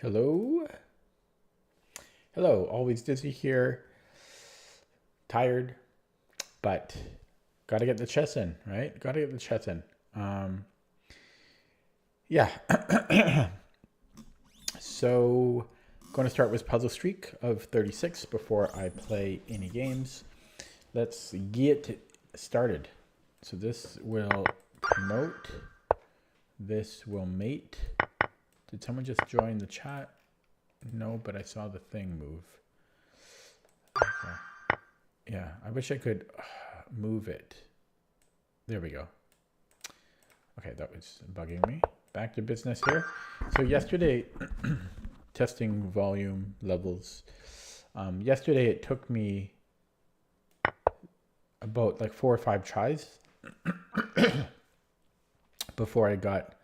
Hello? Hello, always dizzy here, tired, but gotta get the chess in, right? Gotta get the chess in. Yeah. So, going to start with puzzle streak of 36 before I play any games. Let's get started. So this will promote, this will mate. Did someone just join the chat? No, but I saw the thing move. Okay. Yeah, I wish I could move it. There we go. Okay, that was bugging me. Back to business here. So yesterday, testing volume levels. Yesterday it took me about like 4 or 5 tries before I got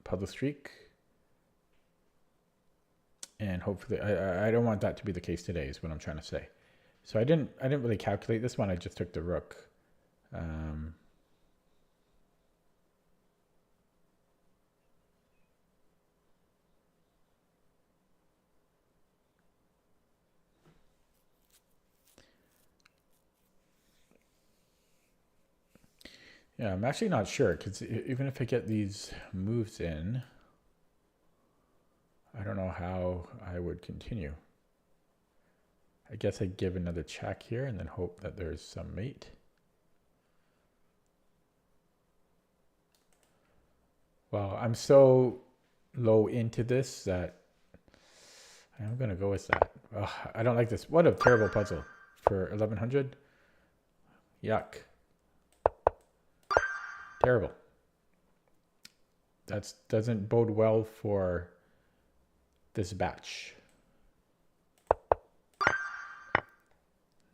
puzzle streak. And hopefully, I don't want that to be the case today is what I'm trying to say. So I didn't really calculate this one. I just took the rook. Yeah, I'm actually not sure because even if I get these moves in, I don't know how I would continue. I guess I'd give another check here and then hope that there's some mate. Well, I'm so low into this that I'm going to go with that. Ugh, I don't like this. What a terrible puzzle for 1100. Yuck. Terrible. That doesn't bode well for this batch.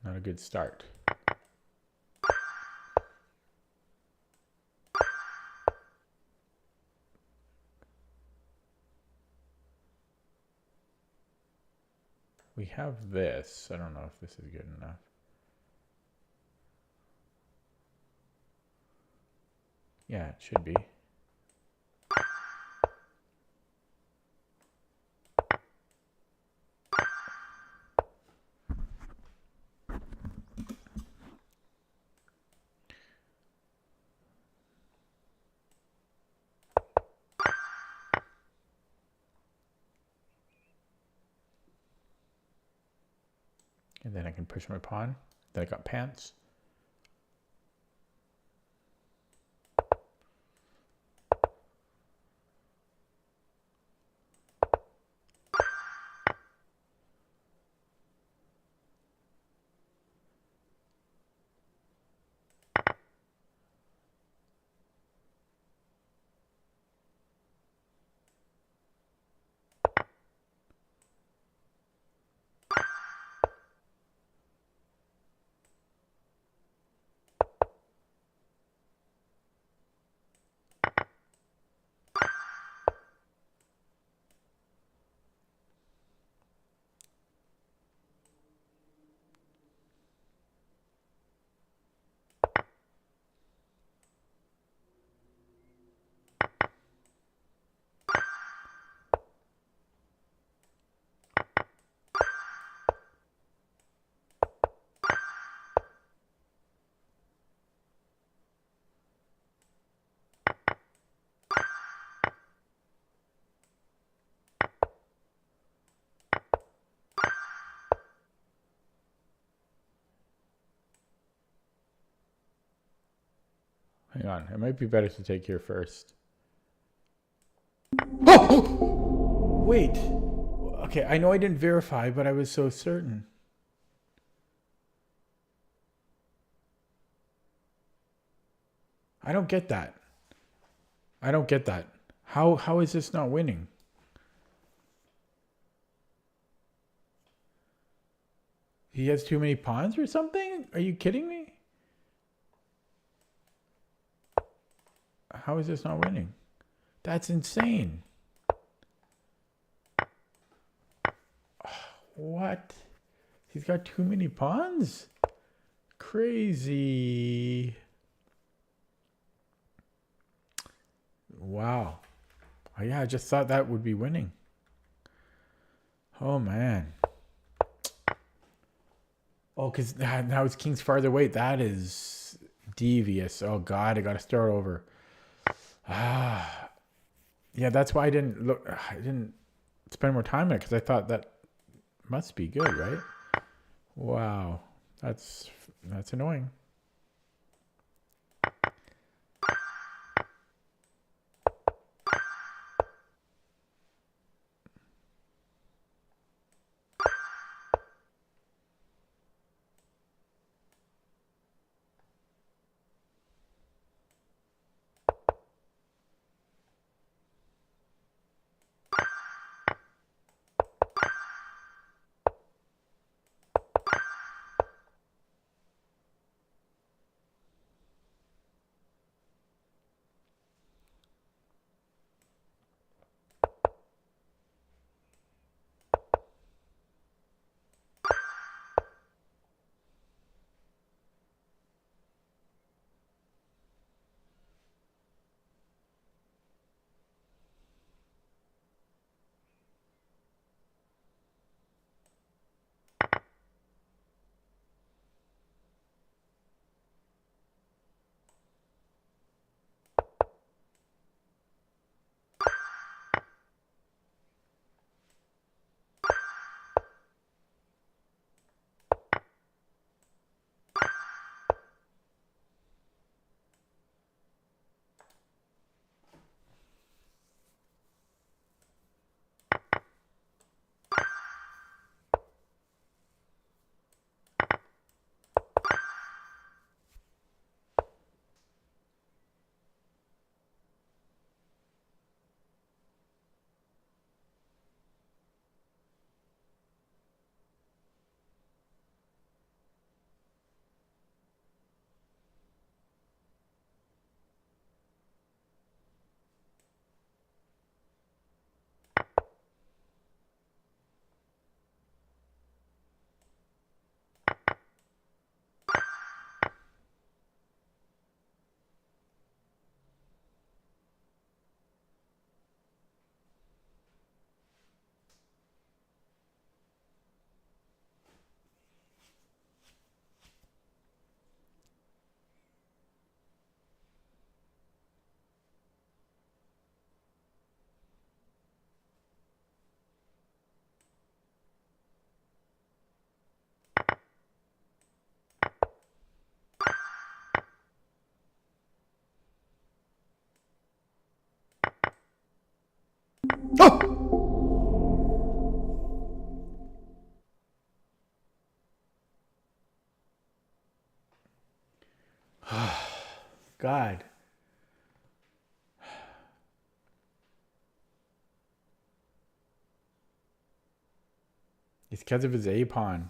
Not a good start. We have this. I don't know if this is good enough. Yeah, it should be. And then I can push my pawn. Then I got pants. Hang on. It might be better to take here first. Oh! Wait. Okay, I know I didn't verify, but I was so certain. I don't get that. I don't get that. How is this not winning? He has too many pawns or something? Are you kidding me? How is this not winning? That's insane. What? He's got too many pawns? Crazy. Wow. Oh, yeah, I just thought that would be winning. Oh, man. Oh, because now it's king's farther away. That is devious. Oh, God, I got to start over. Ah. Yeah, that's why I didn't look. I didn't spend more time on it because I thought that must be good, right? Wow. That's annoying. Oh! God. It's because of his A pawn.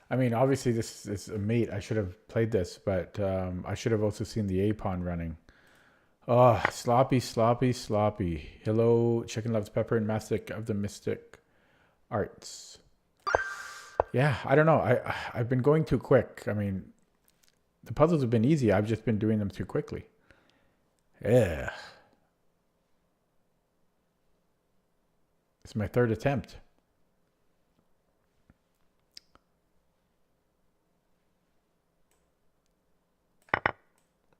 I mean, obviously this is a mate. I should have played this, but I should have also seen the A pawn running. Oh, sloppy, sloppy, sloppy. Hello, Chicken Loves Pepper and Mastic of the Mystic Arts. Yeah, I don't know. I've been going too quick. I mean, the puzzles have been easy. I've just been doing them too quickly. Yeah. It's my third attempt.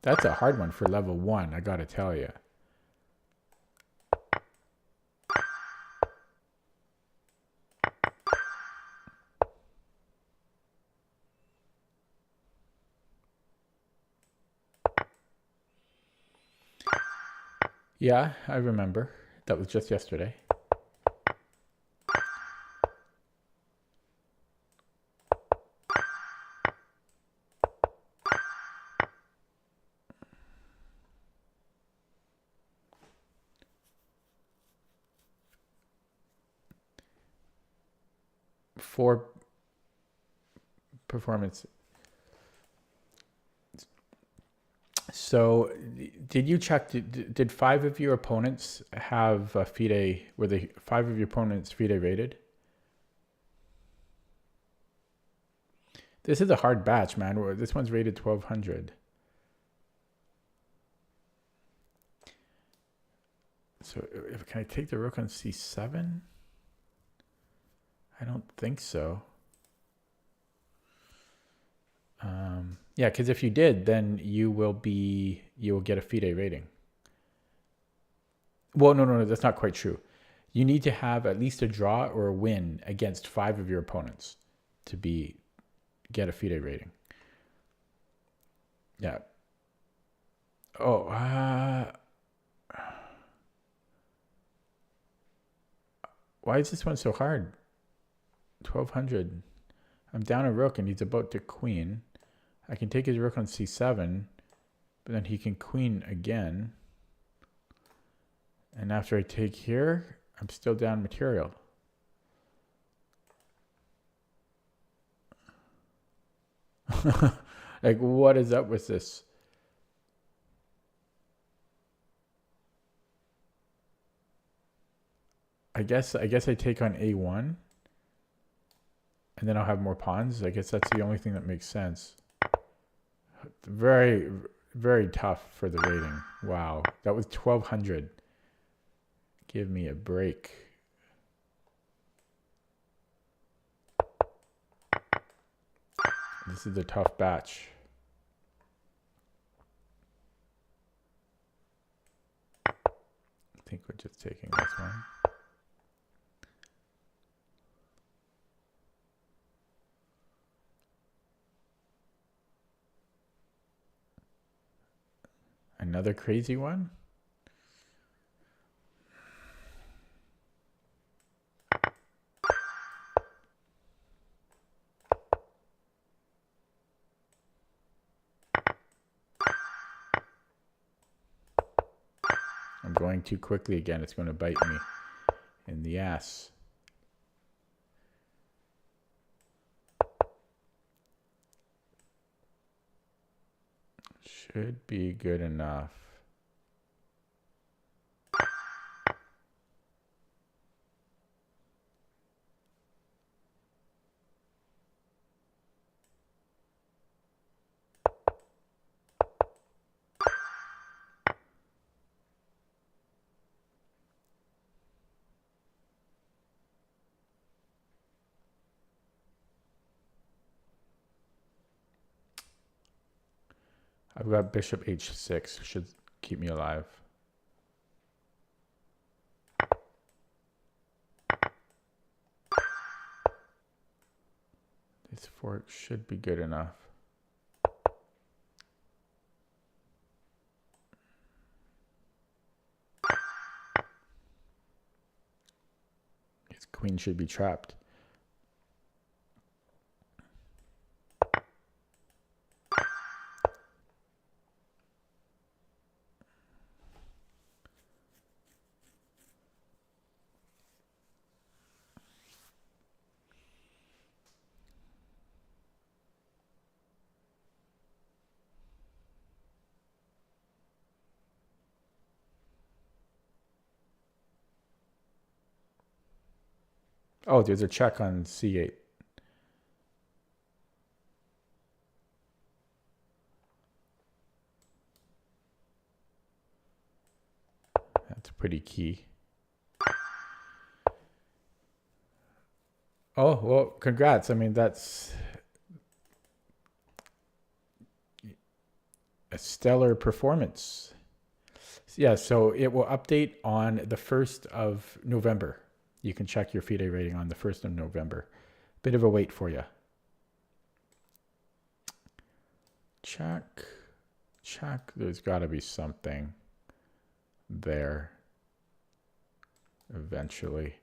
That's a hard one for level 1, I gotta tell you. Yeah, I remember. That was just yesterday. For performance. So, did you check? Did 5 of your opponents have FIDE? Were they 5 of your opponents FIDE rated? This is a hard batch, man. This one's rated 1200. So can I take the rook on c7? I don't think so. Yeah, because if you did, then you will get a FIDE rating. Well, no, that's not quite true. You need to have at least a draw or a win against 5 of your opponents to get a FIDE rating. Yeah. Oh, why is this one so hard? 1200. I'm down a rook and he's about to queen. I can take his rook on c7, but then he can queen again. And after I take here, I'm still down material. Like, what is up with this? I guess I take on a1. And then I'll have more pawns. I guess that's the only thing that makes sense. Very, very tough for the rating. Wow. That was 1200. Give me a break. This is a tough batch. I think we're just taking this one. Another crazy one? I'm going too quickly again. It's going to bite me in the ass. Should be good enough. I've got bishop h6. Should keep me alive. This fork should be good enough. His queen should be trapped. Oh, there's a check on c8. That's pretty key. Oh, well, congrats. I mean, that's a stellar performance. Yeah, so it will update on the 1st of November. You can check your FIDE rating on the 1st of November. Bit of a wait for you. Check. There's got to be something there eventually.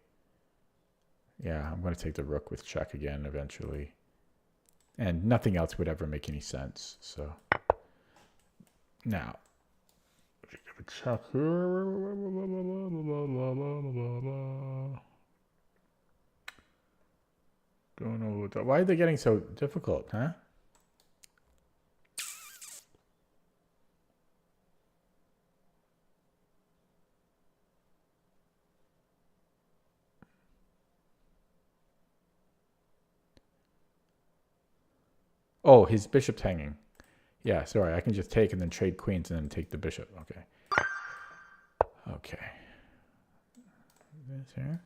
Yeah, I'm going to take the rook with check again eventually. And nothing else would ever make any sense. So now, check here. Don't know why are they getting so difficult, huh? Oh, his bishop's hanging. Yeah, sorry, I can just take and then trade queens and then take the bishop. Okay. this here.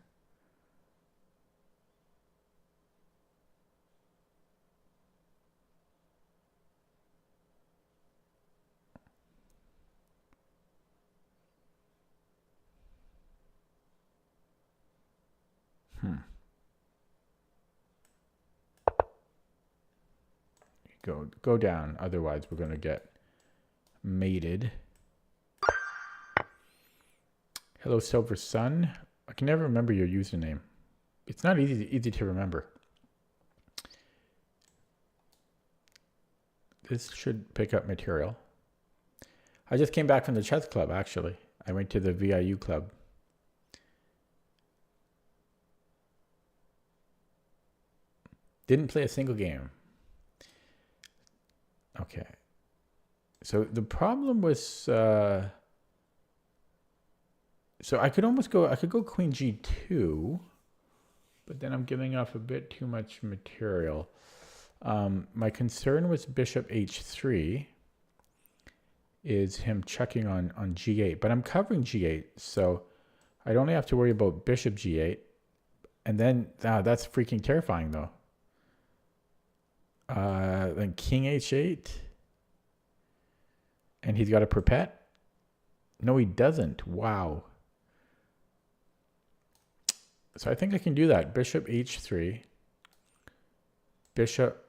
Go down, otherwise we're going to get mated. Hello, Silver Sun. I can never remember your username. It's not easy to remember. This should pick up material. I just came back from the chess club, actually. I went to the VIU club. Didn't play a single game. Okay. So the problem was, so I could go queen g2, but then I'm giving off a bit too much material. My concern was bishop h3 is him checking on g8, but I'm covering g8, so I'd only have to worry about bishop g8, and then that's freaking terrifying though. Then king h8, and he's got a perpet. No, he doesn't. Wow. So I think I can do that. Bishop h3, bishop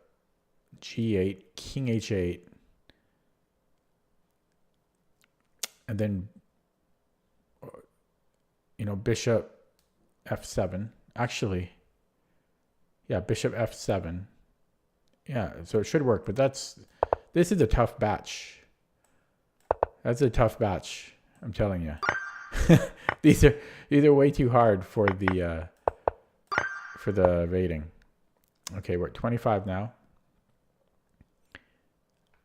g8, king h8, and then, bishop f7. Actually, yeah, bishop f7. Yeah, so it should work, but this is a tough batch. That's a tough batch, I'm telling you. These are way too hard for the rating. Okay, we're at 25 now.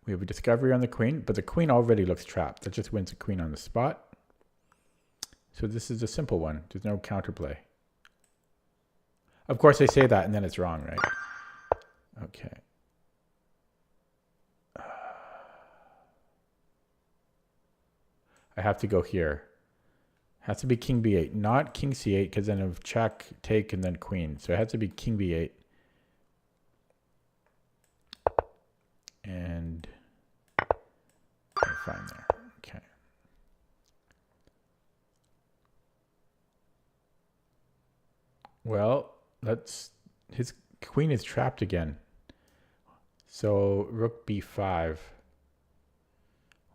We have a discovery on the queen, but the queen already looks trapped. That just wins the queen on the spot. So this is a simple one. There's no counterplay. Of course, I say that and then it's wrong, right? Okay. I have to go here. Has to be king b8, not king c8, because then of check, take, and then queen. So it has to be king b8. And fine there. Okay. Well, his queen is trapped again. So rook b5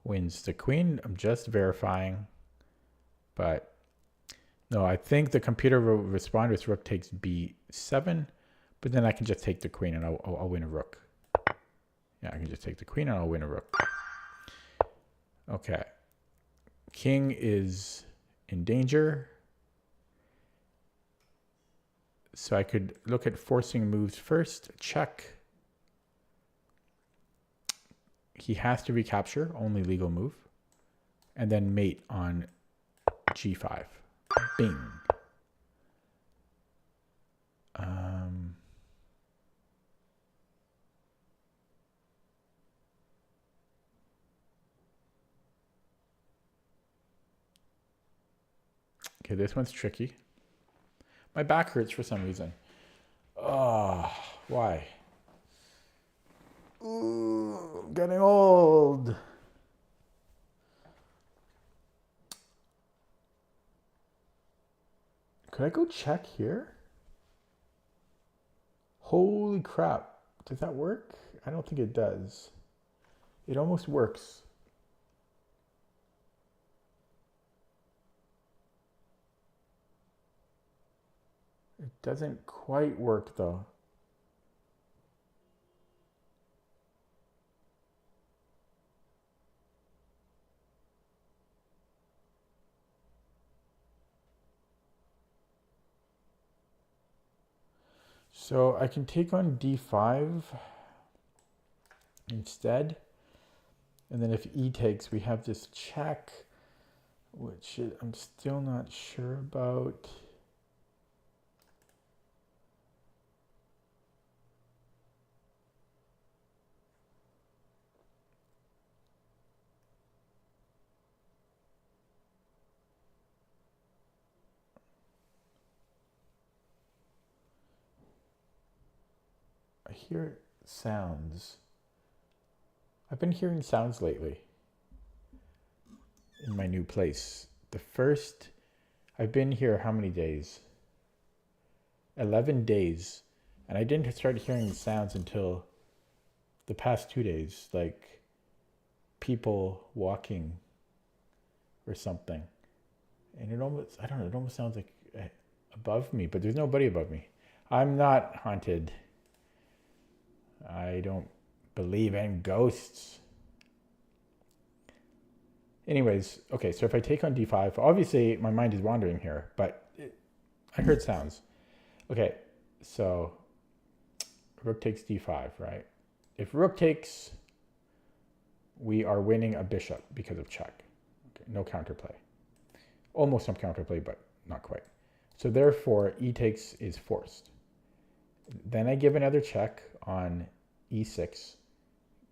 wins the queen. I'm just verifying. But no, I think the computer will respond with rook takes b7, but then I can just take the queen and I'll win a rook. Yeah, I can just take the queen and I'll win a rook. Okay. King is in danger. So I could look at forcing moves first. Check. He has to recapture, only legal move. And then mate on g5. Bing. Okay, this one's tricky. My back hurts for some reason. Oh, why? Ooh, getting old. Could I go check here? Holy crap. Does that work? I don't think it does. It almost works. It doesn't quite work though. So I can take on d5 instead. And then if e takes, we have this check, which I'm still not sure about. hear sounds. I've been hearing sounds lately in my new place. I've been here how many days? 11 days. And I didn't start hearing sounds until the past 2 days, like people walking or something. And it almost, I don't know, it almost sounds like above me, but there's nobody above me. I'm not haunted. I don't believe in ghosts. Anyways, okay, so if I take on d5, obviously my mind is wandering here, but I heard sounds. Okay, so rook takes d5, right? If rook takes, we are winning a bishop because of check. Okay, no counterplay. Almost some counterplay, but not quite. So therefore, e takes is forced. Then I give another check on e6.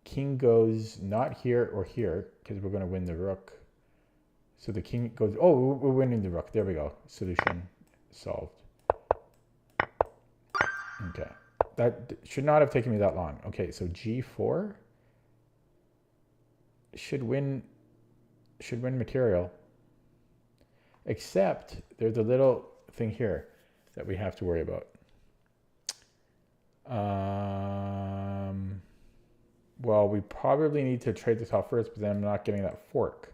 King goes not here or here because we're going to win the rook. So the king goes, oh, we're winning the rook. There we go. Solution solved. Okay. That should not have taken me that long. Okay, so g4 should win material. Except there's a little thing here that we have to worry about. Well, we probably need to trade this off first, but then I'm not getting that fork.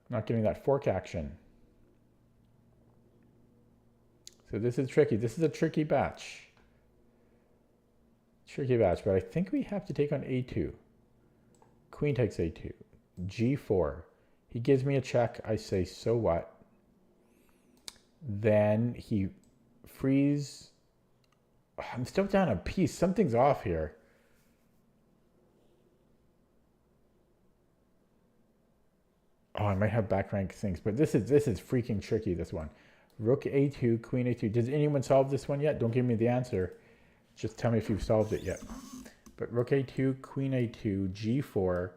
I'm not getting that fork action. So this is tricky. This is a tricky batch. Tricky batch, but I think we have to take on a2. Queen takes a2. g4. He gives me a check. I say, so what? Then he frees. I'm still down a piece. Something's off here. Oh, I might have back rank things, but this is freaking tricky, this one. Rook a2, queen a2. Does anyone solve this one yet? Don't give me the answer. Just tell me if you've solved it yet. But rook a2, queen a2, g4.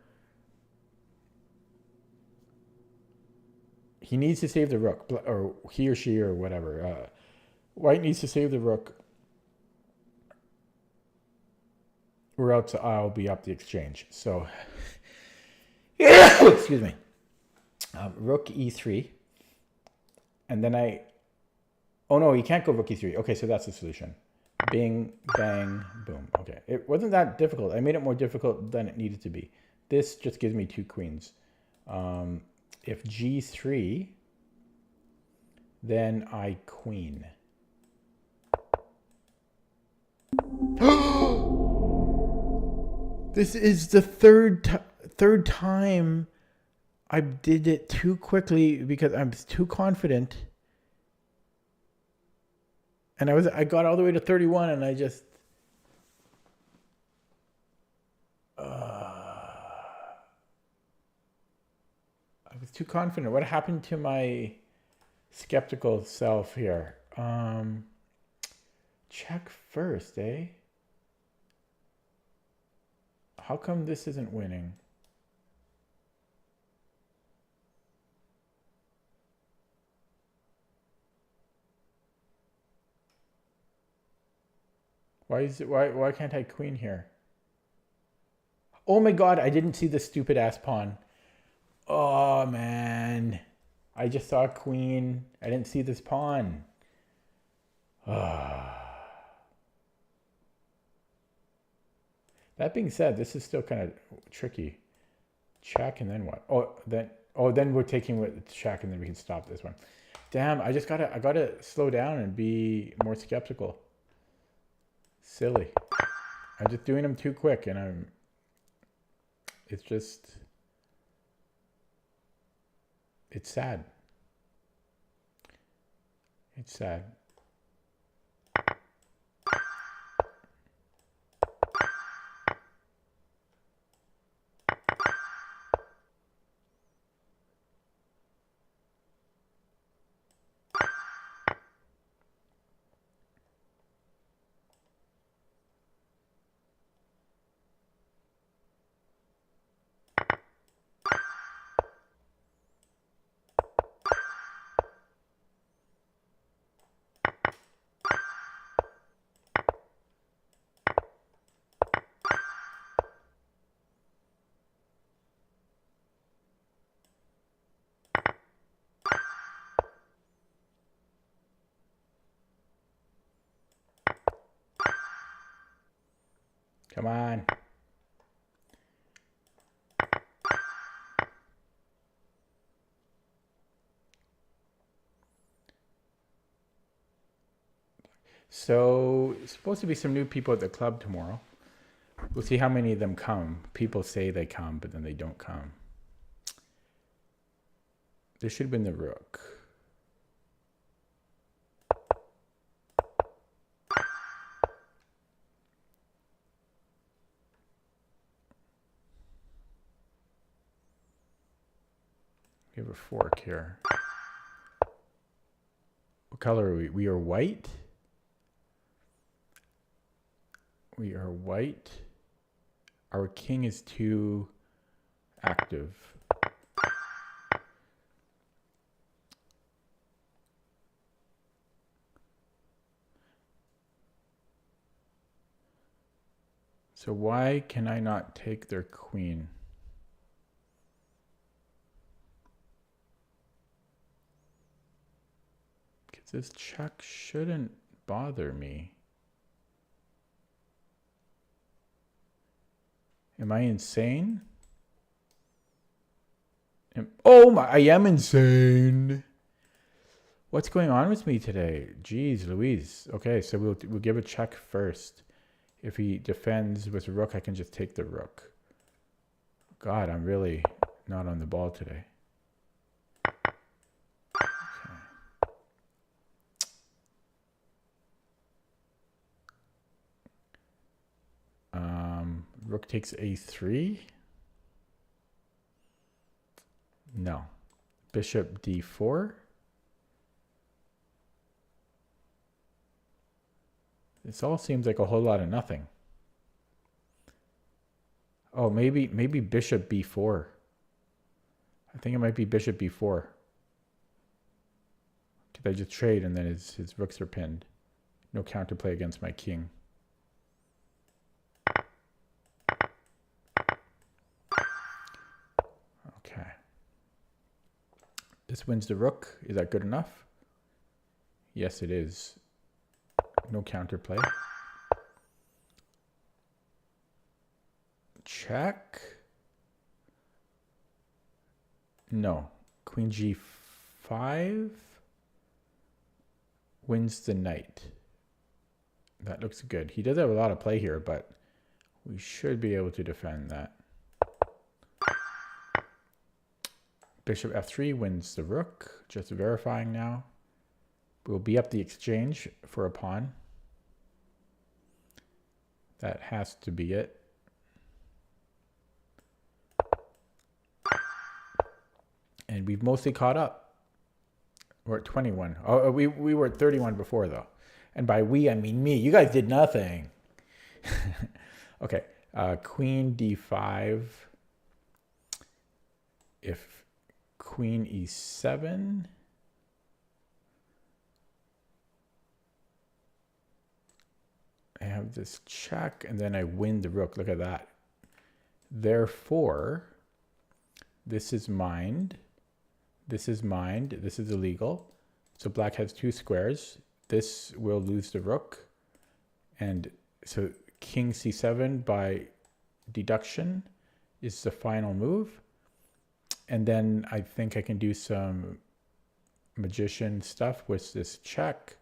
He needs to save the rook, or he or she or whatever. White needs to save the rook, or else I'll be up the exchange. So, excuse me. Rook e3. And then oh no, you can't go rook e3. Okay, so that's the solution. Bing, bang, boom. Okay, it wasn't that difficult. I made it more difficult than it needed to be. This just gives me 2 queens. If g3, then I queen. This is the third time I did it too quickly because I'm too confident. And I got all the way to 31 and I just I was too confident. What happened to my skeptical self here? Check first, eh? How come this isn't winning? Why can't I queen here? Oh my god, I didn't see the stupid ass pawn. Oh man. I just saw queen. I didn't see this pawn. That being said, this is still kind of tricky. Check and then what? Then we're taking with check and then we can stop this one. Damn, I gotta slow down and be more skeptical. Silly. I'm just doing them too quick and it's sad. It's sad. Come on. So, it's supposed to be some new people at the club tomorrow. We'll see how many of them come. People say they come, but then they don't come. This should have been the rook. We have a fork here. What color are we? We are white. We are white. Our king is too active. So why can I not take their queen? Because this check shouldn't bother me. Am I insane? Oh my, I am insane. What's going on with me today? Jeez Louise. Okay, so we'll give a check first. If he defends with rook, I can just take the rook. God, I'm really not on the ball today. Rook takes a3. No. Bishop d4. This all seems like a whole lot of nothing. Oh, maybe bishop b4. I think it might be bishop b4. Could I just trade and then his rooks are pinned? No counterplay against my king. Okay. This wins the rook. Is that good enough? Yes, it is. No counterplay. Check. No. Queen g5 wins the knight. That looks good. He does have a lot of play here, but we should be able to defend that. Bishop f3 wins the rook. Just verifying now. We'll be up the exchange for a pawn. That has to be it. And we've mostly caught up. We're at 21. Oh, we were at 31 before, though. And by we, I mean me. You guys did nothing. Okay. Queen d5. If queen e7... I have this check, and then I win the rook. Look at that. Therefore, this is mined. This is mined. This is illegal. So black has two squares. This will lose the rook. And so king c7 by deduction is the final move. And then I think I can do some magician stuff with this check.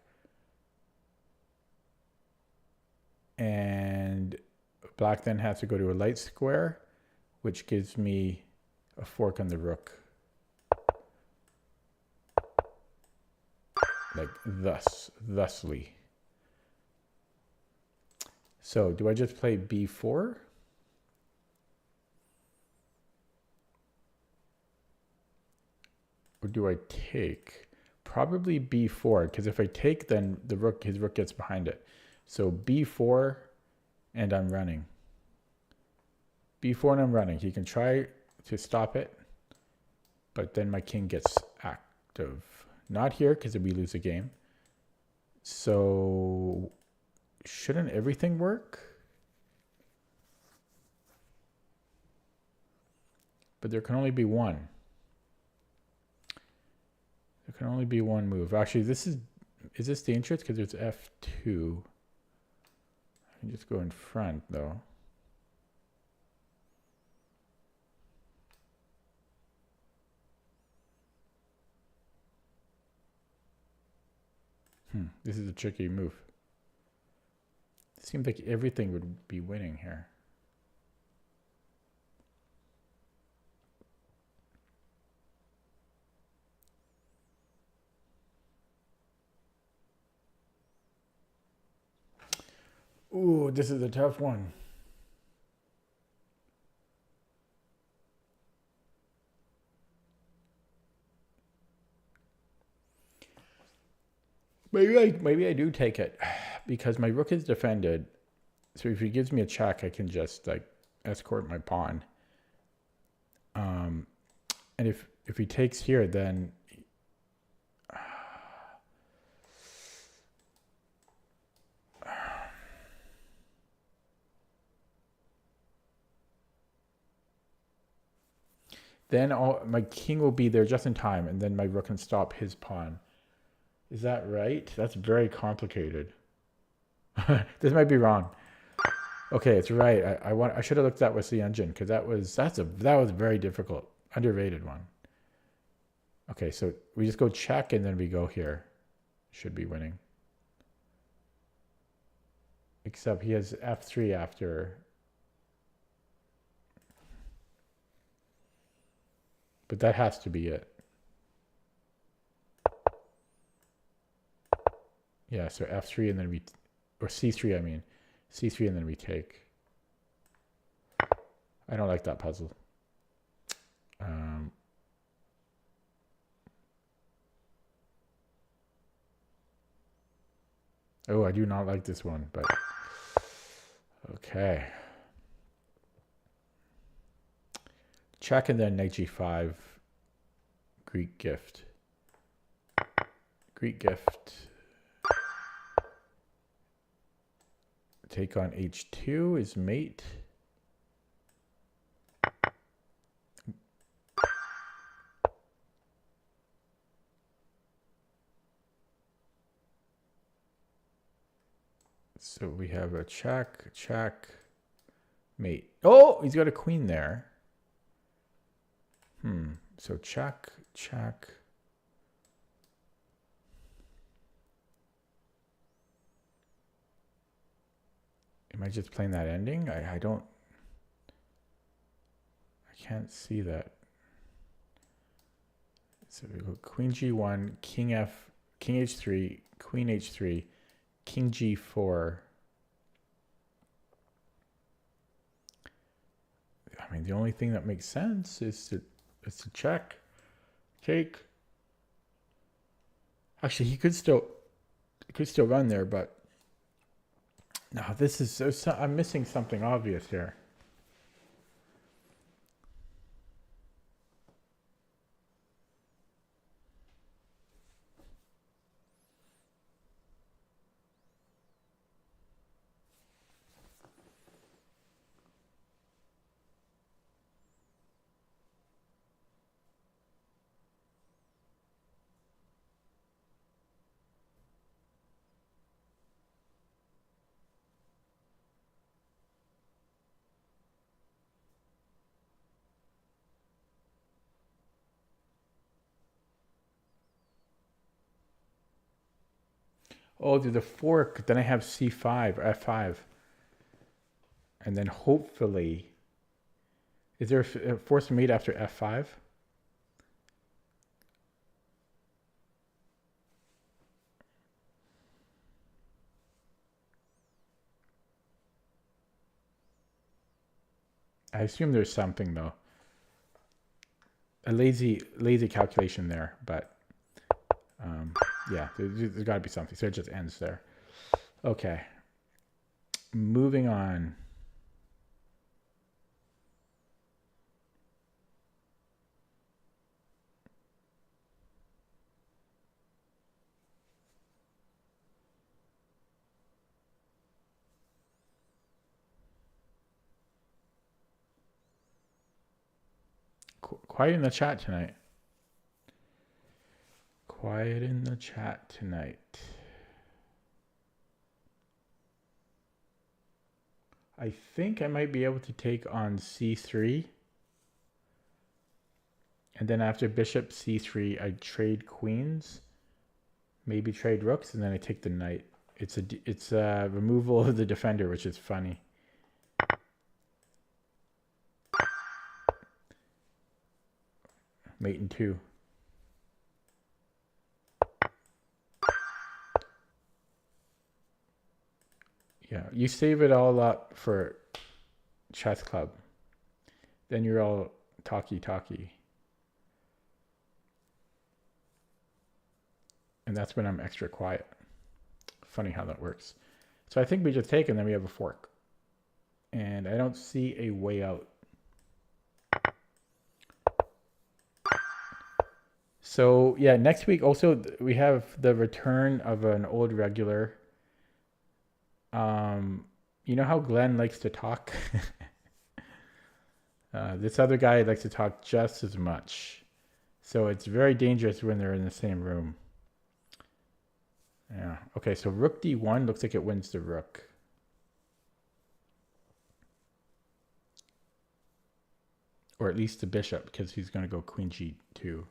And black then has to go to a light square, which gives me a fork on the rook. Like thusly. So do I just play b4? Or do I take? Probably b4, because if I take, then his rook gets behind it. So b4, and I'm running. b4 and I'm running. He can try to stop it, but then my king gets active. Not here, because we lose the game. So shouldn't everything work? But there can only be one. There can only be one move. Actually, is this dangerous? Because there's f2. I can just go in front, though. This is a tricky move. It seems like everything would be winning here. Ooh, this is a tough one. Maybe I do take it because my rook is defended. So if he gives me a check, I can just like escort my pawn. And if he takes here, then my king will be there just in time, and then my rook can stop his pawn. Is that right? That's very complicated. This might be wrong. Okay, it's right. I should have looked at what's the engine because that was very difficult, underrated one. Okay, so we just go check and then we go here. Should be winning. Except he has f3 after. But that has to be it. Yeah, so f3 and then or c3 I mean. c3 and then we take. I don't like that puzzle. Oh, I do not like this one, but okay. Check and then knight g5. Greek gift. Greek gift. Take on h2 is mate. So we have a check, mate. Oh, he's got a queen there. So check. Am I just playing that ending? I can't see that. So we go queen g1, king h3, queen h3, king g4. I mean, the only thing that makes sense is to check, take. Actually, he could still run there, but no, this is I'm missing something obvious here. Oh, there's a fork. Then I have c5 or f5. And then hopefully, is there a forced mate after f5? I assume there's something though. A lazy calculation there, but yeah, there's got to be something. So it just ends there. Okay. Moving on. Quiet in the chat tonight. Quiet in the chat tonight. I think I might be able to take on c3. And then after bishop c3, I trade queens. Maybe trade rooks, and then I take the knight. It's a removal of the defender, which is funny. Mate in 2. Yeah, you save it all up for chess club. Then you're all talky. And that's when I'm extra quiet. Funny how that works. So I think we just take and then we have a fork. And I don't see a way out. So yeah, next week also we have the return of an old regular. You know how Glenn likes to talk? This other guy likes to talk just as much. So it's very dangerous when they're in the same room. Yeah. Okay, so rook d1 looks like it wins the rook. Or at least the bishop, because he's going to go queen g2.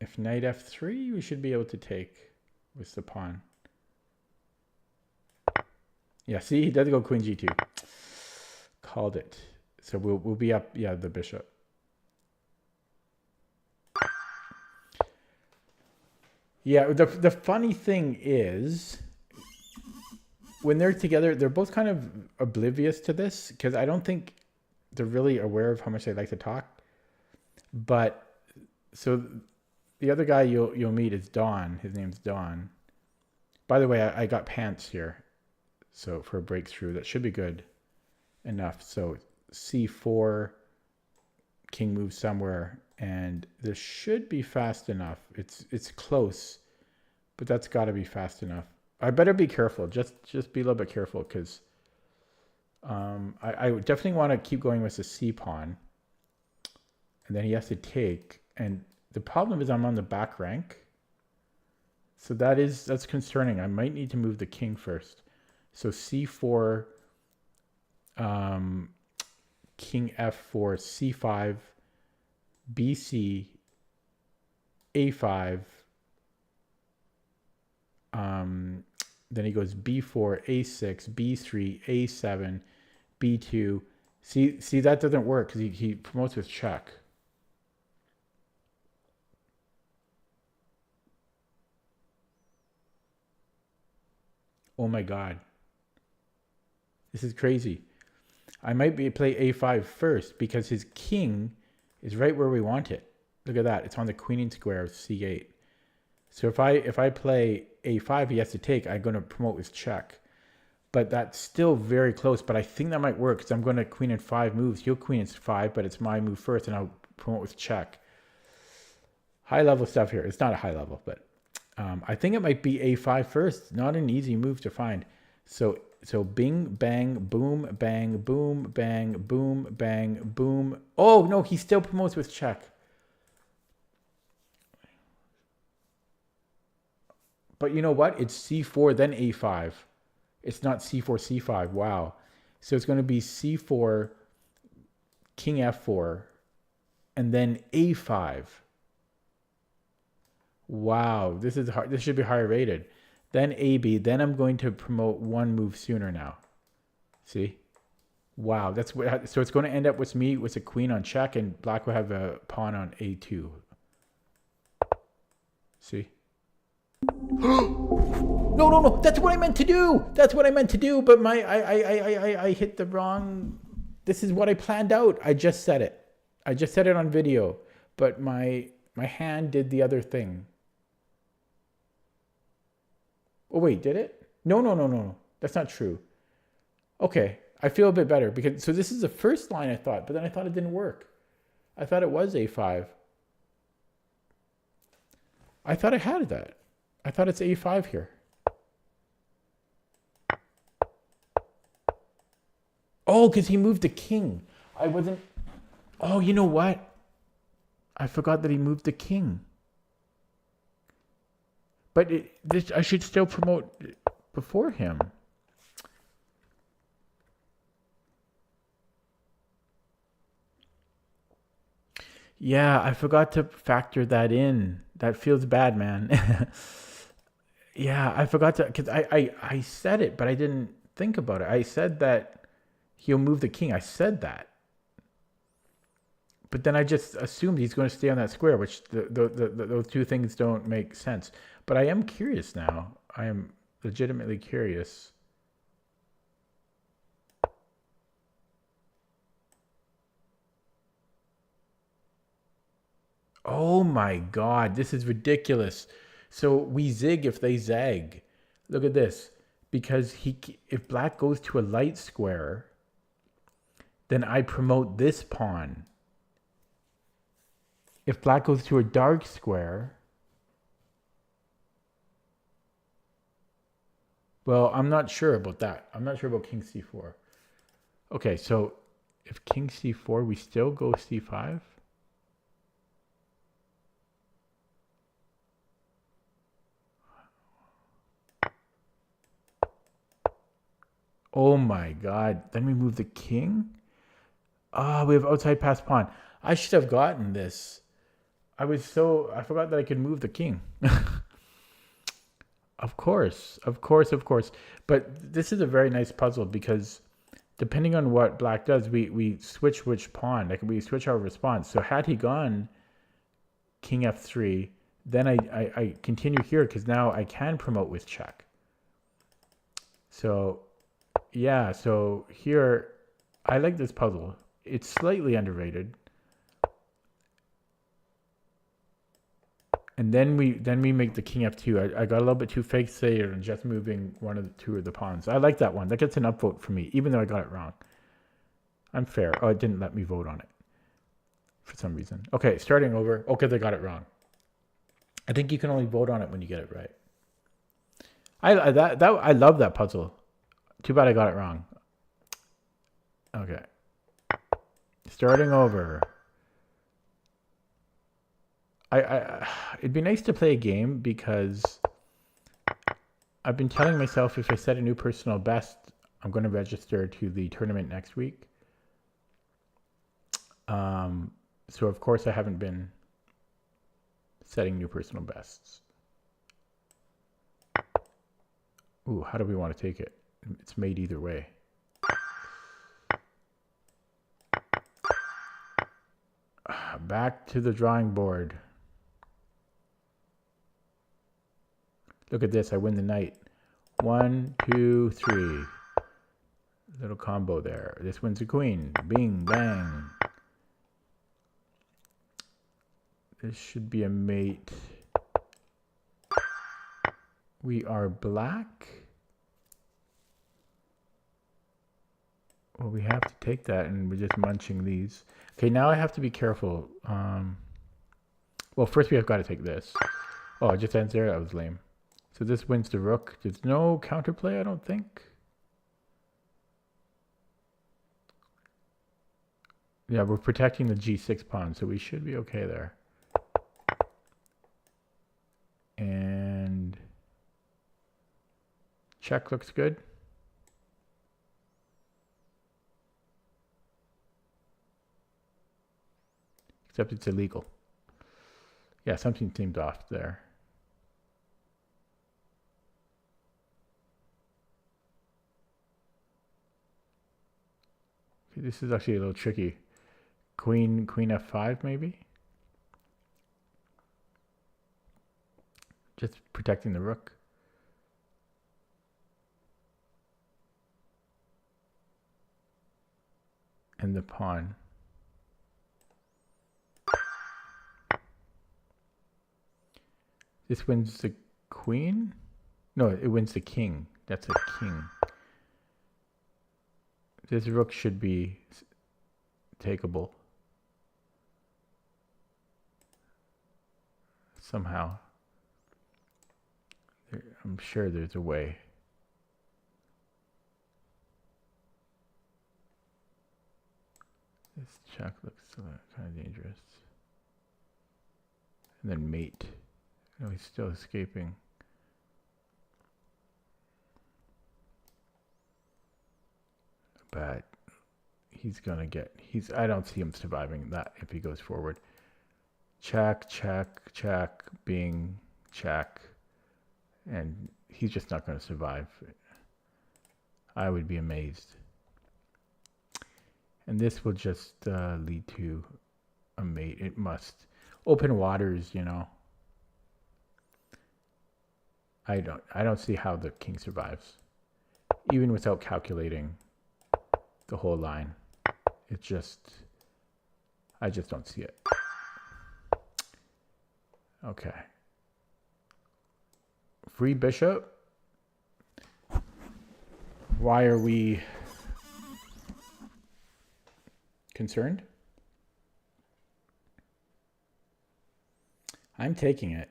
If knight f3, we should be able to take with the pawn. Yeah, see, he does go queen g2. Called it. So we'll be up, yeah, the bishop. Yeah, the funny thing is, when they're together, they're both kind of oblivious to this, because I don't think they're really aware of how much they like to talk. But, so the other guy you'll meet is Don. His name's Don. By the way, I got pants here. So for a breakthrough, that should be good enough. So c4, king moves somewhere, and this should be fast enough. It's close, but that's got to be fast enough. I better be careful. Just be a little bit careful, because I definitely want to keep going with the c pawn, and then he has to take. And the problem is I'm on the back rank, so that's concerning. I might need to move the king first. So c4, king f4, c5, bc, a5. Then he goes b4, a6, b3, a7, b2. See that doesn't work because he promotes with check. Oh my God. This is crazy. I might play a5 first because his king is right where we want it. Look at that. It's on the queening square of c8. So if I play a5, he has to take. I'm going to promote with check. But that's still very close. But I think that might work because I'm going to queen in 5 moves. He'll queen in 5, but it's my move first, and I'll promote with check. High level stuff here. It's not a high level, but I think it might be a5 first. Not an easy move to find. So bing, bang, boom, bang, boom, bang, boom, bang, boom. Oh, no, he still promotes with check. But you know what? It's c4, then a5. It's not c4, c5. Wow. So it's going to be c4, king f4, and then a5. Wow. This is hard. This should be higher rated. Then AB. Then I'm going to promote one move sooner now. See? Wow. That's what. So it's going to end up with me with a queen on check, and black will have a pawn on a2. See? No. That's what I meant to do. That's what I meant to do. But I hit the wrong. This is what I planned out. I just said it. I just said it on video. But my hand did the other thing. Oh, wait, did it? No. That's not true. Okay, I feel a bit better because, so this is the first line I thought, but then I thought it didn't work. I thought it was a5. I thought I had that. I thought it's a5 here. Oh, because he moved the king. I wasn't. Oh, you know what? I forgot that he moved the king. But I should still promote before him. Yeah, I forgot to factor that in. That feels bad, man. Yeah, I forgot to because I said it, but I didn't think about it. I said that he'll move the king. I said that, but then I just assumed he's going to stay on that square, which those two things don't make sense. But I am curious now. I am legitimately curious. Oh my God, this is ridiculous. So we zig if they zag. Look at this. Because if black goes to a light square, then I promote this pawn. If black goes to a dark square, well, I'm not sure about that. I'm not sure about king c4. Okay, so if king c4, we still go c5. Oh my God. Then we move the king. Ah, we have outside pass pawn. I should have gotten this. I forgot that I could move the king. Of course, of course, of course. But this is a very nice puzzle because depending on what black does, we switch which pawn. Like we switch our response. So had he gone king f3, then I continue here because now I can promote with check. So yeah, so here I like this puzzle. It's slightly underrated. And then we make the king f2. I got a little bit too fixated on just moving one of the two of the pawns. I like that one. That gets an upvote for me, even though I got it wrong. I'm fair. Oh, it didn't let me vote on it for some reason. Okay, starting over. Okay, they got it wrong. I think you can only vote on it when you get it right. I love that puzzle. Too bad I got it wrong. Okay. Starting over. It'd be nice to play a game because I've been telling myself if I set a new personal best, I'm going to register to the tournament next week. So of course I haven't been setting new personal bests. Ooh, how do we want to take it? It's made either way. Back to the drawing board. Look at this, I win the knight. 1, 2, 3. Little combo there. This wins the queen. Bing, bang. This should be a mate. We are black. Well, we have to take that and we're just munching these. Okay, now I have to be careful. Well, first we have got to take this. Oh, it just ends there? That was lame. So this wins the rook. There's no counterplay, I don't think. Yeah, we're protecting the g6 pawn, so we should be okay there. And check looks good. Except it's illegal. Yeah, something seemed off there. Okay, this is actually a little tricky. Queen f5 maybe? Just protecting the rook. And the pawn. This wins the queen? No, it wins the king. That's a king. This rook should be takeable. Somehow. I'm sure there's a way. This check looks kind of dangerous. And then mate. No, he's still escaping. But he's gonna get, I don't see him surviving that if he goes forward. check, check, check, bing, check. And he's just not going to survive. I would be amazed. And this will just lead to a mate. It must. Open waters, you know. I don't see how the king survives. Even without calculating the whole line. I just don't see it. Okay. Free bishop. Why are we concerned? I'm taking it.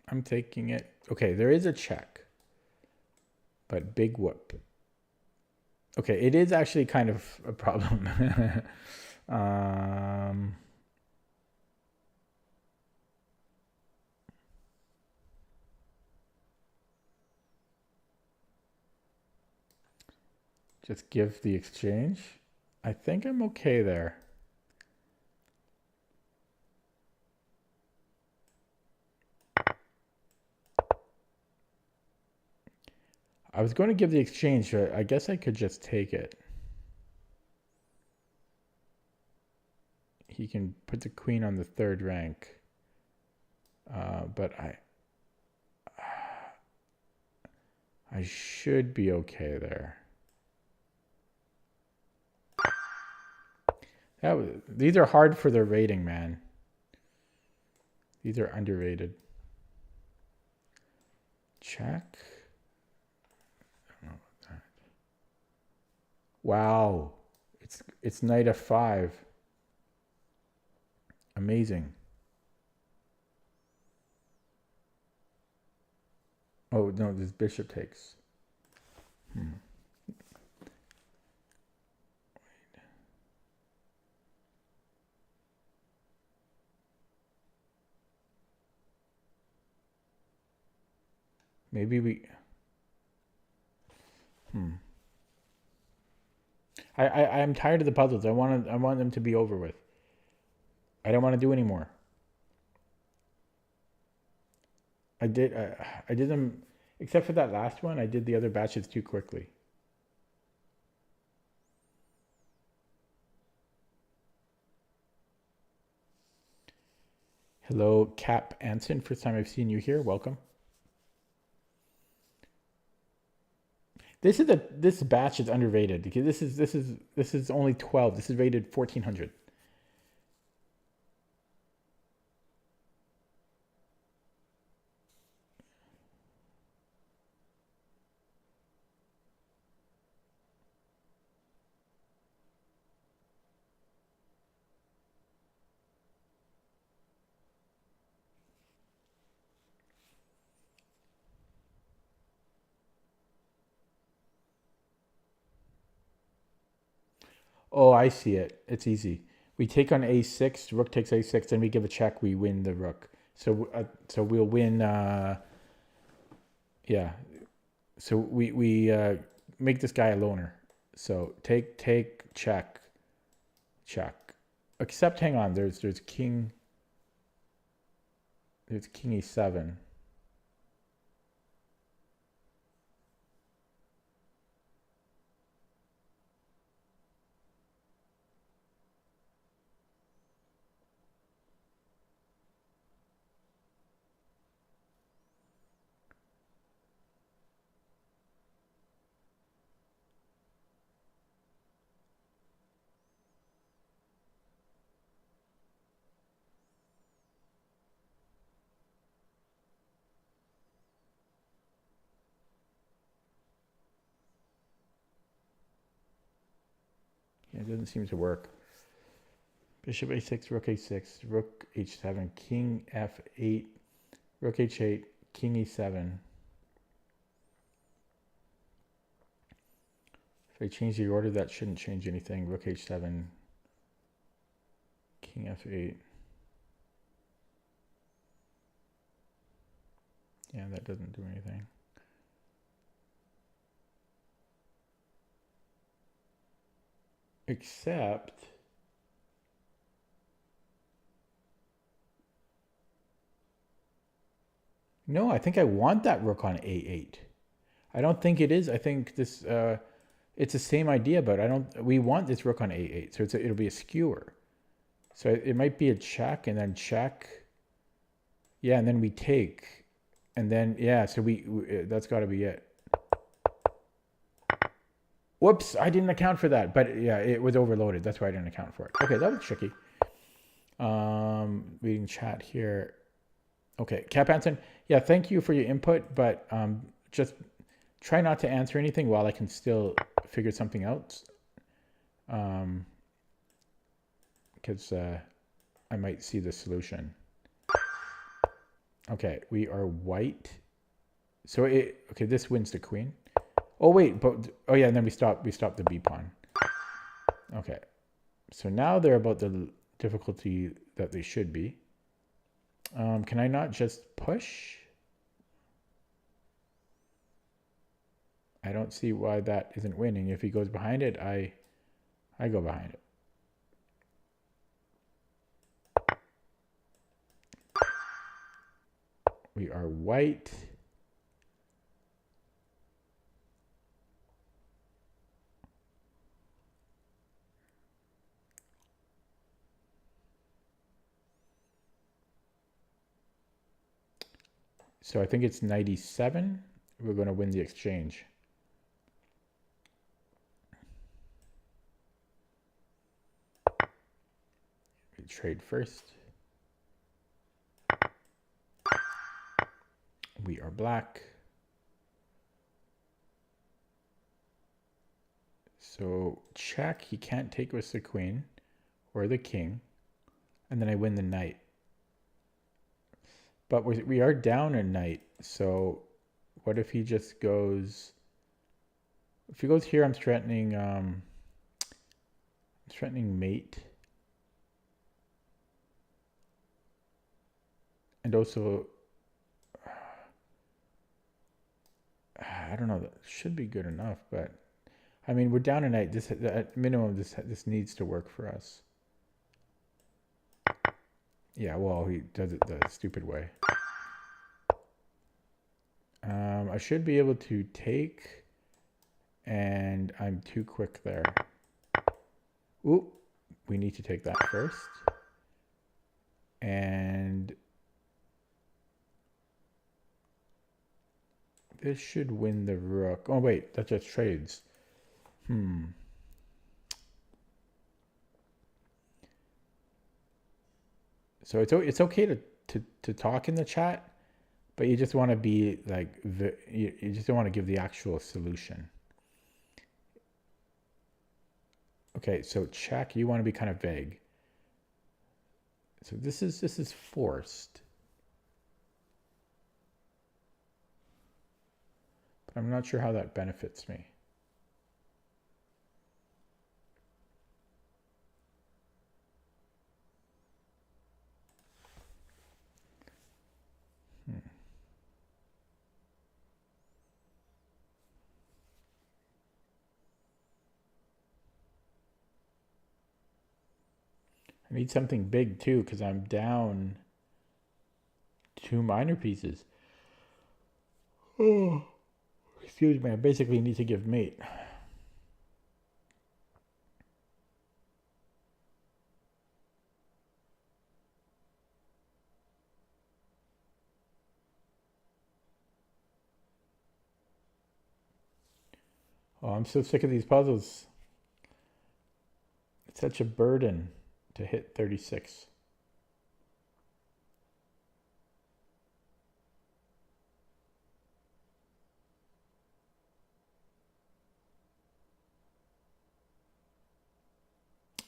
I'm taking it. Okay, there is a check. But big whoop. Okay, it is actually kind of a problem. Just give the exchange. I think I'm okay there. I was going to give the exchange, but I guess I could just take it. He can put the queen on the third rank. But I should be okay there. These are hard for their rating, man. These are underrated. Check. I don't know about that. Wow. It's knight f5. Amazing. Oh, no, this bishop takes. Maybe we... I'm tired of the puzzles. I want them to be over with. I don't want to do any more. I did them, except for that last one. I did the other batches too quickly. Hello, Cap Anson. First time I've seen you here. Welcome. This batch is underrated because this is only 12. This is rated 1400. Oh, I see it. It's easy. We take on a6, rook takes a6, then we give a check, we win the rook. So we'll win, yeah. So we make this guy a loner. So take, check, check. Except, hang on, there's king e7. Yeah, it doesn't seem to work. Bishop a6, rook a6, rook h7, king f8, rook h8, king e7. If I change the order, that shouldn't change anything. Rook h7, king f8. Yeah, that doesn't do anything. Except No, I think I want that rook on a8. I don't think it is. I think this it's the same idea, but I don't. We want this rook on a8, so it'll be a skewer. So it might be a check and then check. Yeah, and then we take, and then yeah. So we that's got to be it. Whoops, I didn't account for that, but yeah, it was overloaded. That's why I didn't account for it. Okay, that was tricky. Reading chat here. Okay, Cap Hansen, yeah, thank you for your input, but just try not to answer anything while I can still figure something out. Because I might see the solution. Okay, we are white. So okay, this wins the queen. Oh wait, but oh yeah, and then we stop the b pawn. Okay, so now they're about the difficulty that they should be. Can I not just push? I don't see why that isn't winning. If he goes behind it, I go behind it. We are white. So I think it's 97. We're going to win the exchange. We trade first. We are black. So check, he can't take with the queen or the king. And then I win the knight. But we are down a knight, so what if he just goes... If he goes here, I'm threatening mate. And also... I don't know, that should be good enough, but... I mean, we're down a knight. This, at minimum, this needs to work for us. Yeah, well, he does it the stupid way. I should be able to take, and I'm too quick there. Ooh, we need to take that first. And this should win the rook. Oh, wait, that just trades. So it's okay to talk in the chat, but you just want to be like, you just don't want to give the actual solution. Okay, so check, you want to be kind of vague. So this is forced. But I'm not sure how that benefits me. I need something big too, because I'm down 2 minor pieces. Oh, excuse me, I basically need to give mate. Oh, I'm so sick of these puzzles. It's such a burden to hit 36.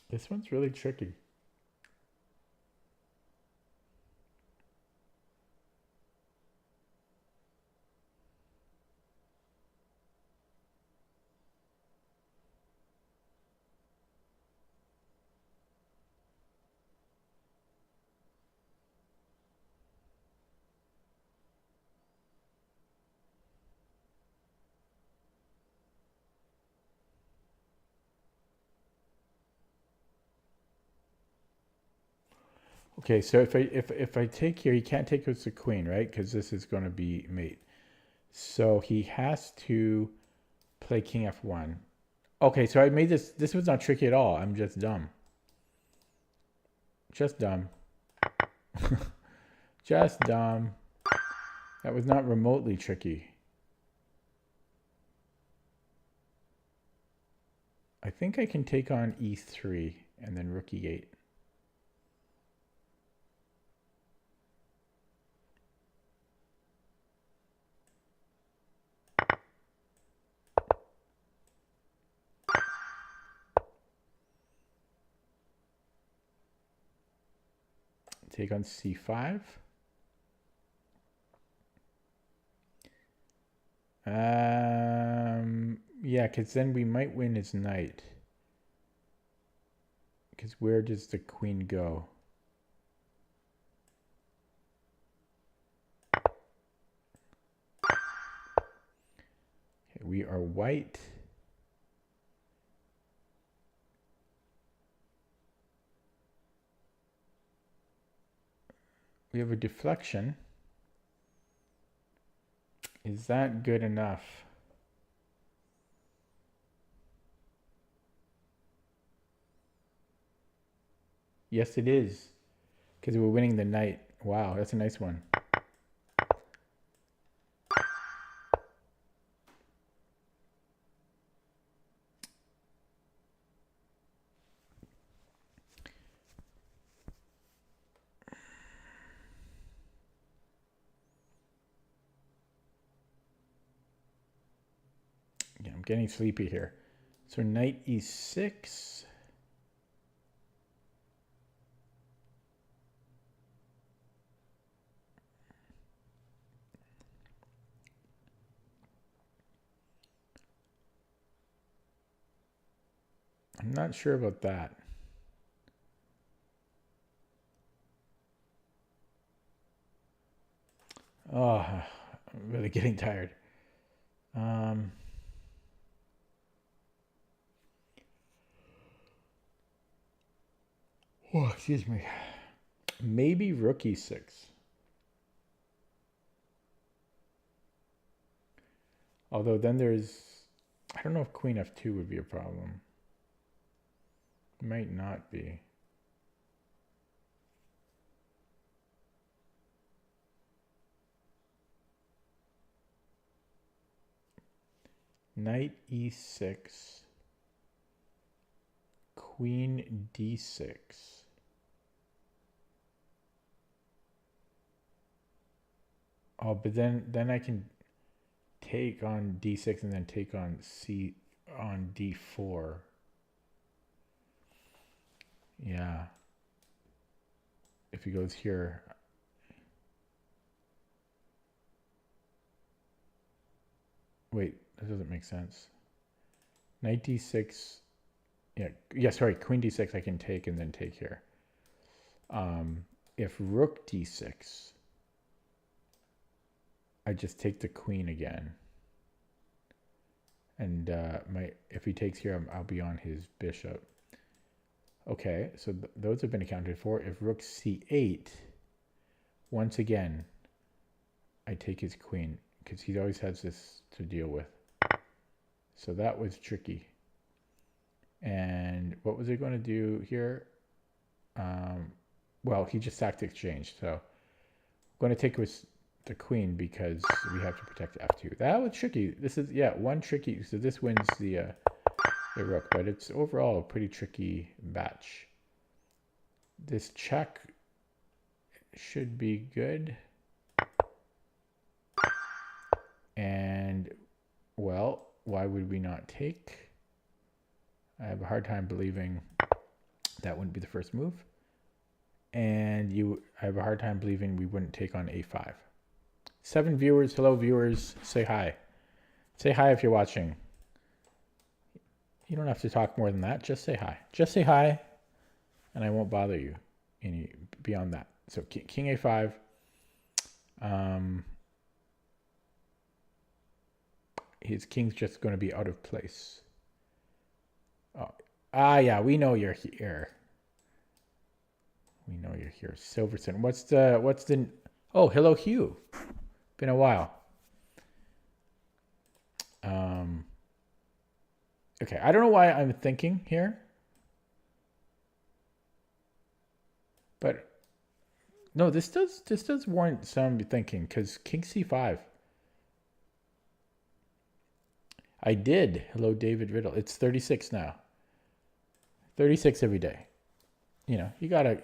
This one's really tricky. Okay, so if I take here, he can't take with the queen, right? Because this is going to be mate. So he has to play king f1. Okay, so I made this. This was not tricky at all. I'm just dumb. Just dumb. Just dumb. That was not remotely tricky. I think I can take on e3 and then rook e8. Take on c5. Yeah, because then we might win his knight. Because where does the queen go? Okay, we are white. We have a deflection. Is that good enough? Yes, it is. Because we're winning the knight. Wow, that's a nice one. Yeah, I'm getting sleepy here. So knight e6. I'm not sure about that. Oh, I'm really getting tired. Oh, excuse me. Maybe rook e6. Although then there's, I don't know if queen f2 would be a problem. Might not be. Knight e6. Queen d6. Oh, but then I can take on d6 and then take on d4. Yeah. If he goes here. Wait, that doesn't make sense. Knight d6. Yeah, sorry, queen d6 I can take and then take here. If rook d6, I just take the queen again. And if he takes here, I'll be on his bishop. Okay, so those have been accounted for. If rook c8, once again, I take his queen because he always has this to deal with. So that was tricky. And what was he going to do here? Well, he just sacked exchange. So I'm going to take with the queen because we have to protect f2. That was tricky. This is, yeah, one tricky. So this wins the rook, but it's overall a pretty tricky batch. This check should be good. And, well, why would we not take? I have a hard time believing that wouldn't be the first move. And I have a hard time believing we wouldn't take on a5. 7 viewers. Hello, viewers. Say hi. Say hi if you're watching. You don't have to talk more than that. Just say hi. Just say hi, and I won't bother you any beyond that. So king a5. His king's just going to be out of place. Oh, yeah, we know you're here. We know you're here. Silverson. What's the... Oh, hello, Hugh. Been a while. Okay, I don't know why I'm thinking here. But no, this does warrant some thinking, because King C5. I did. Hello, David Riddle. It's 36 now. 36 every day. You know, you gotta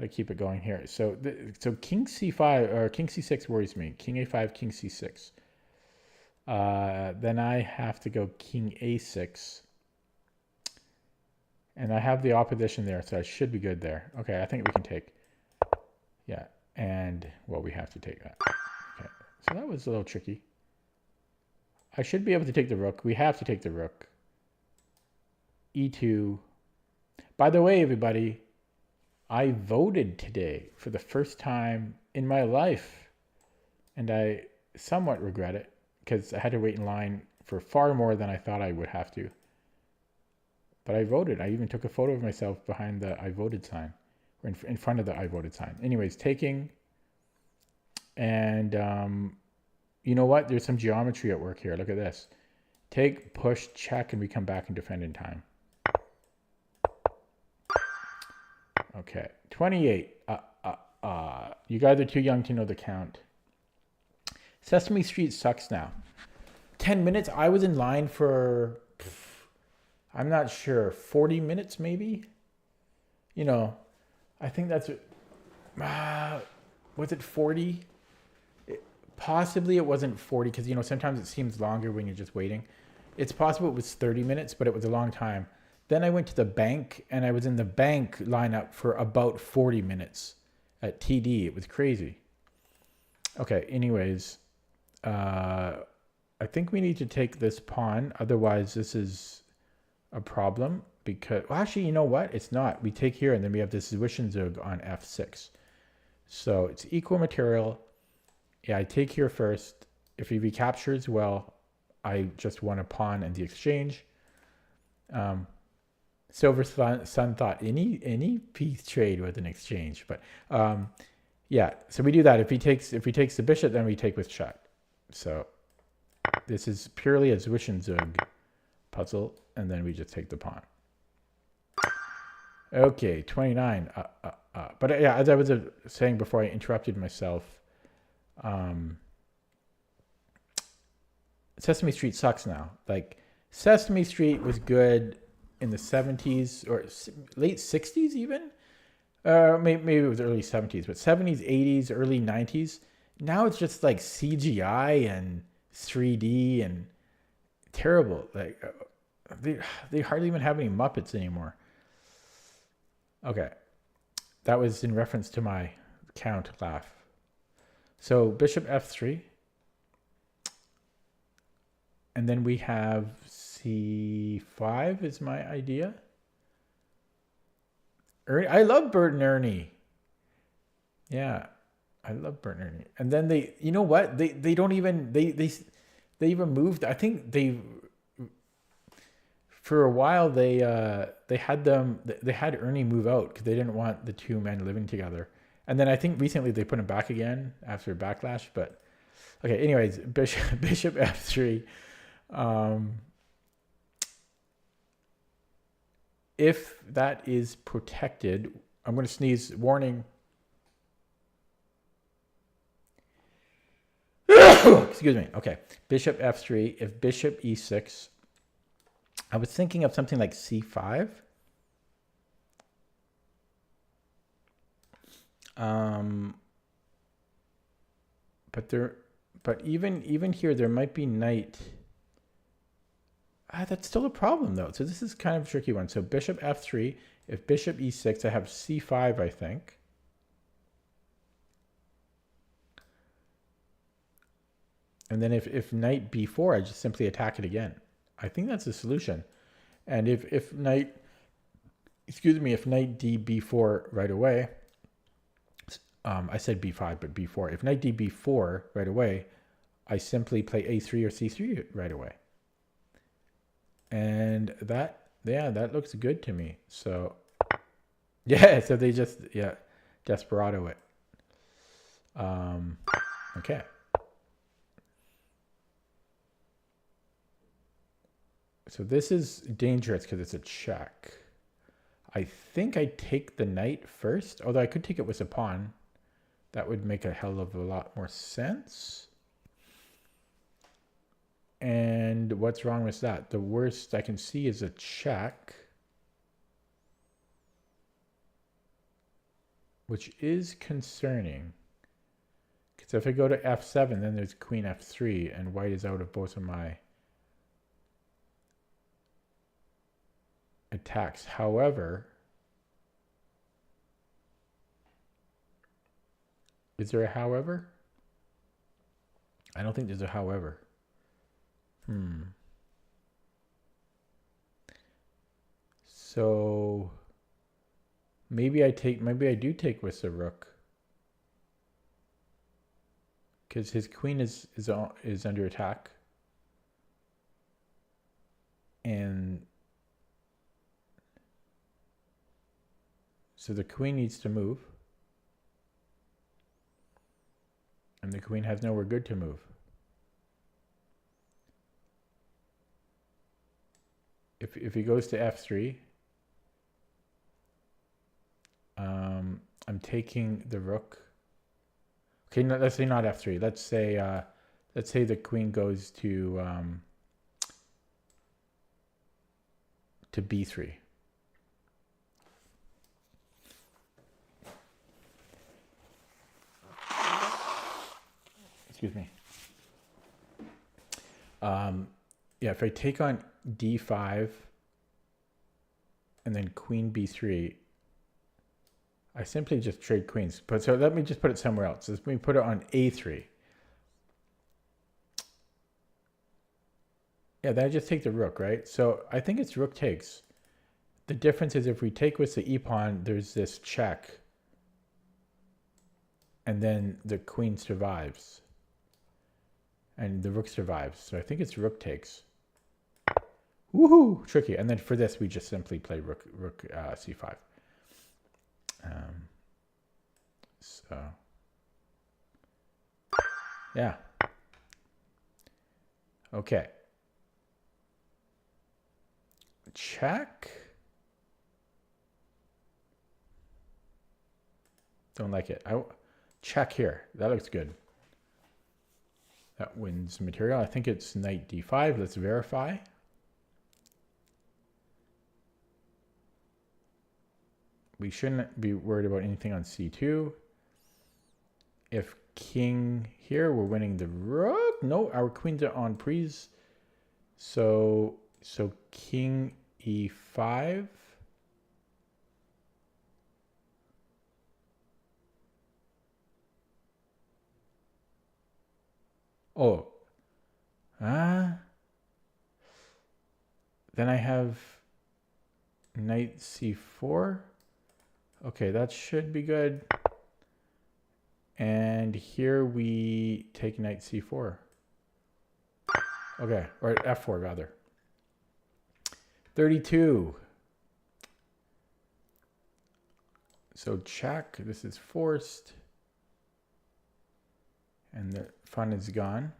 keep it going here. So King C5 or King C6 worries me. King A5, King C6. Then I have to go King A6. And I have the opposition there, so I should be good there. Okay, I think we can take. Yeah, and, well, we have to take that. Okay, so that was a little tricky. I should be able to take the rook. We have to take the rook. E2. By the way, everybody, I voted today for the first time in my life. And I somewhat regret it, because I had to wait in line for far more than I thought I would have to. But I voted. I even took a photo of myself behind the I voted sign, or in front of the I voted sign. Anyways, taking, and you know what? There's some geometry at work here. Look at this. Take, push, check, and we come back and defend in time. Okay, 28. You guys are too young to know the count. Sesame Street sucks now. 10 minutes? I was in line for... I'm not sure, 40 minutes maybe? You know, I think that's, was it 40? Possibly it wasn't 40, because, you know, sometimes it seems longer when you're just waiting. It's possible it was 30 minutes, but it was a long time. Then I went to the bank, and I was in the bank lineup for about 40 minutes at TD. It was crazy. Okay, anyways, I think we need to take this pawn, otherwise this is a problem, because, well, actually, you know what? It's not. We take here, and then we have this Zwischenzug on F6. So it's equal material. Yeah, I take here first. If he recaptures, well, I just won a pawn in the exchange. Silver Sun thought any piece trade was an exchange, but yeah. So we do that. If he takes the bishop, then we take with check. So this is purely a Zwischenzug puzzle, and then we just take the pawn. Okay, 29. But yeah, as I was saying before I interrupted myself, Sesame Street sucks now. Like, Sesame Street was good in the 70s or late 60s even. Maybe it was early 70s, but 70s, 80s, early 90s. Now it's just like CGI and 3D and terrible. Like, they hardly even have any Muppets anymore. Okay. That was in reference to my count laugh. So bishop f3. And then we have c5 is my idea. I love Bert and Ernie. Yeah, I love Bert and Ernie. And then they, you know what? They don't even, they even moved. I think they, for a while, they had Ernie move out because they didn't want the two men living together. And then I think recently they put him back again after backlash. But okay, anyways, bishop f3. If that is protected, I'm going to sneeze. Warning. Excuse me. Okay. Bishop f3. If bishop e6, I was thinking of something like c5. But even here, there might be knight. That's still a problem, though. So this is kind of a tricky one. So bishop f3. If bishop e6, I have c5, I think. And then if knight b4, I just simply attack it again. I think that's the solution. And if knight, if knight d b4 right away, I said b5, but b4. If knight d b4 right away, I simply play a3 or c3 right away. And that Yeah, that looks good to me. So, yeah, so they just, yeah, desperado it. Okay. So this is dangerous because it's a check. I think I take the knight first, although I could take it with a pawn. That would make a hell of a lot more sense. And what's wrong with that? The worst I can see is a check, which is concerning. Because if I go to f7, then there's queen f3, and white is out of both of my attacks. However, is there a however? I don't think there's a however. So maybe I do take with the rook. Because his queen is under attack. And so the queen needs to move. And the queen has nowhere good to move. If he goes to f3, I'm taking the rook. Okay, no, let's say not f3. Let's say the queen goes to b3. Excuse me. Yeah, if I take on d5 and then queen b3, I simply just trade queens. But so let me just put it somewhere else. Let me put it on a3. Yeah, then I just take the rook, right? So I think it's rook takes. The difference is if we take with the e-pawn, there's this check. And then the queen survives. And the rook survives. So I think it's rook takes. Woohoo! Tricky. And then for this, we just simply play rook c5. So, yeah. Okay. Check. Don't like it. Check here. That looks good. That wins material. I think it's knight d5. Let's verify. We shouldn't be worried about anything on c2. If king here, we're winning the rook. No, our queens are on prise. So king e5. Oh. Then I have knight c4. Okay, that should be good. And here we take knight c4. Okay, or f4 rather. 32. So check. This is forced. And the fun is gone.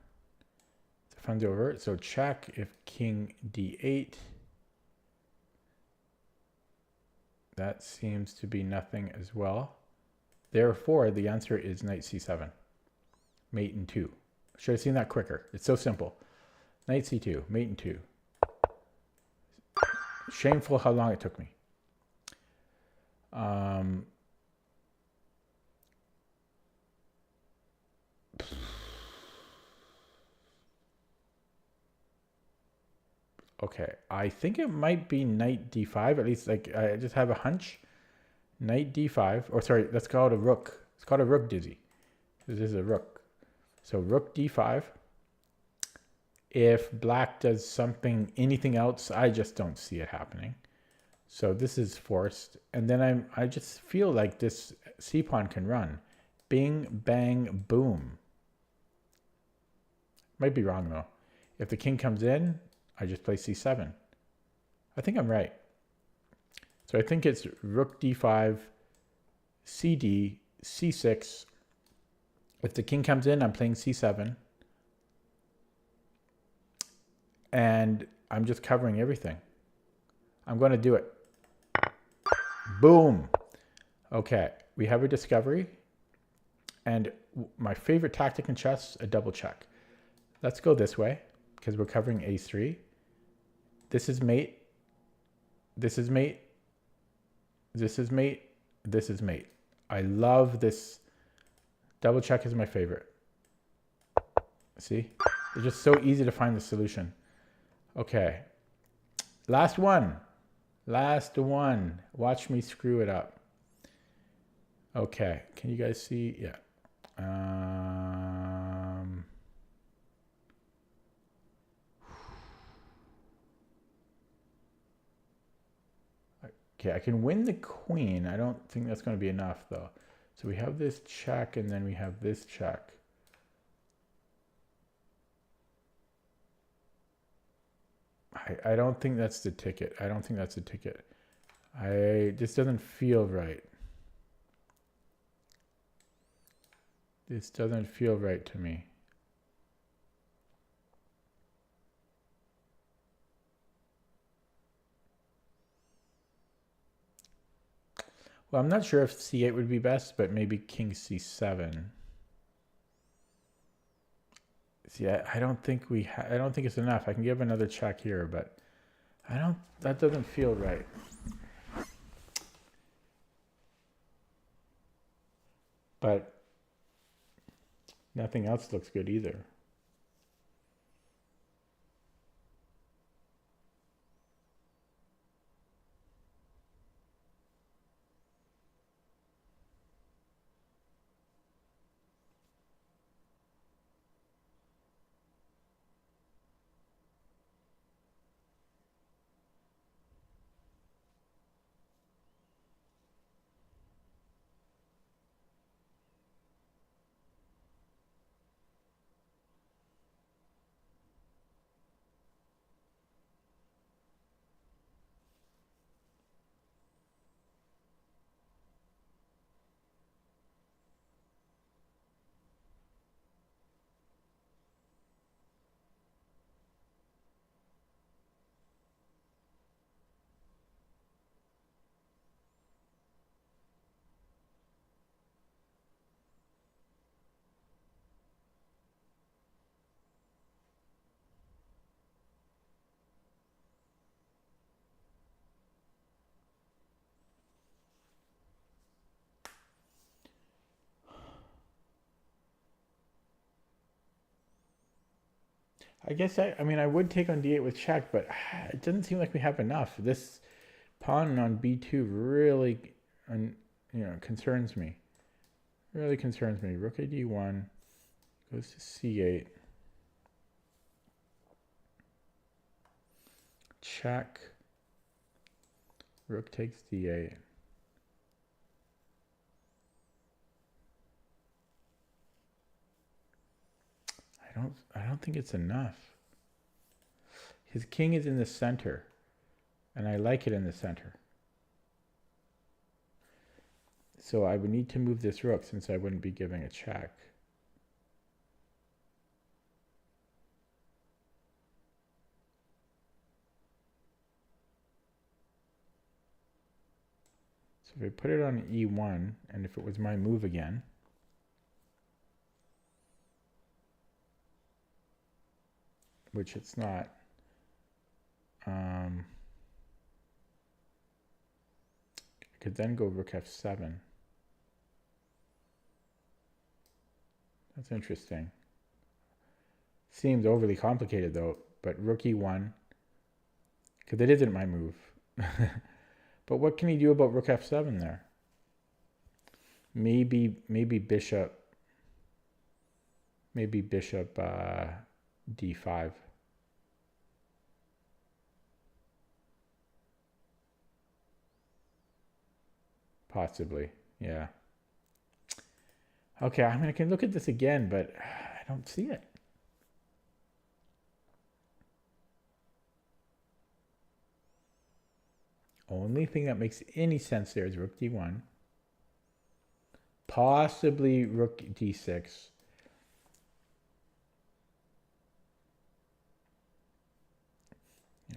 The fun's over. So check if king d8. That seems to be nothing as well. Therefore, the answer is knight c7. Mate in 2. Should have seen that quicker. It's so simple. Knight c2, mate in 2. Shameful how long it took me. Okay, I think it might be knight d5. At least, like, I just have a hunch. Knight d5, or sorry, let's call it a rook. It's called a rook dizzy. This is a rook. So rook d5. If black does something, anything else, I just don't see it happening. So this is forced. And then I just feel like this c-pawn can run. Bing, bang, boom. Might be wrong though. If the king comes in, I just play c7. I think I'm right. So I think it's rook d5, cd, c6. If the king comes in, I'm playing c7. And I'm just covering everything. I'm going to do it. Boom. Okay, we have a discovery. And my favorite tactic in chess, a double check. Let's go this way, because we're covering a3. This is mate. This is mate. This is mate. This is mate. I love this. Double check is my favorite. See? It's just so easy to find the solution. Okay. Last one. Last one. Watch me screw it up. Okay. Can you guys see? Yeah. Okay, I can win the queen. I don't think that's going to be enough, though. So we have this check, and then we have this check. I don't think that's the ticket. I don't think that's the ticket. This doesn't feel right. This doesn't feel right to me. Well, I'm not sure if c8 would be best, but maybe king c7. See, I don't think I don't think it's enough. I can give another check here, but that doesn't feel right. But nothing else looks good either. I guess I mean, I would take on d8 with check, but it doesn't seem like we have enough. This pawn on b2 really, concerns me. Really concerns me. Rook a d1 goes to c8. Check. Rook takes d8. I don't think it's enough. His king is in the center, and I like it in the center. So I would need to move this rook since I wouldn't be giving a check. So if I put it on e1, and if it was my move again, which it's not, I could then go rook f7. That's interesting. Seems overly complicated though, but rook e1, because it isn't my move. But what can he do about rook f7 there? Maybe bishop d5. Possibly, yeah. Okay, I mean, I can look at this again, but I don't see it. only thing that makes any sense there is rook d1. Possibly rook d6.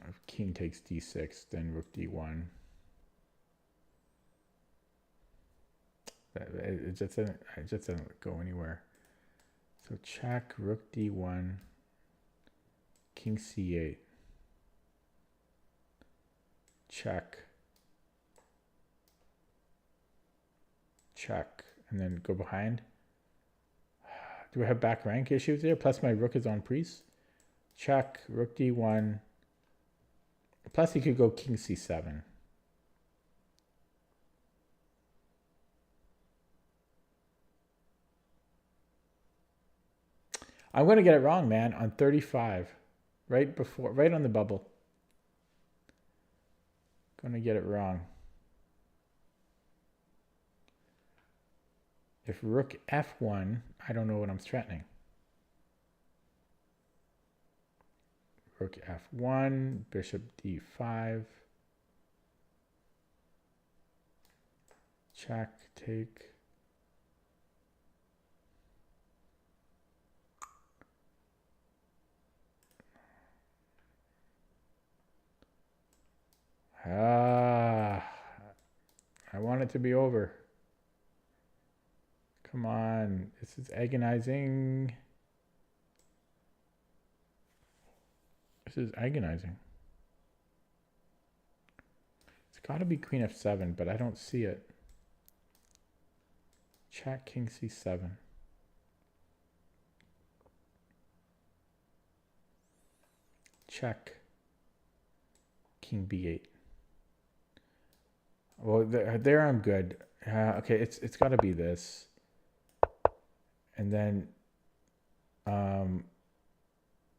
If king takes d6, then rook d1. It just doesn't go anywhere. So check, rook d1, king c8. Check. Check. And then go behind. Do I have back rank issues there? Plus my rook is on priest. Check, rook d1. Plus he could go king c7. I'm going to get it wrong, man, on 35. Right on the bubble. Going to get it wrong. If rook f1, I don't know what I'm threatening. Rook f1, bishop d5. Check, take. I want it to be over. Come on, this is agonizing. This is agonizing. It's got to be queen f7, but I don't see it. Check, king c7. Check, king b8. Well, there I'm good. Okay, it's got to be this. And then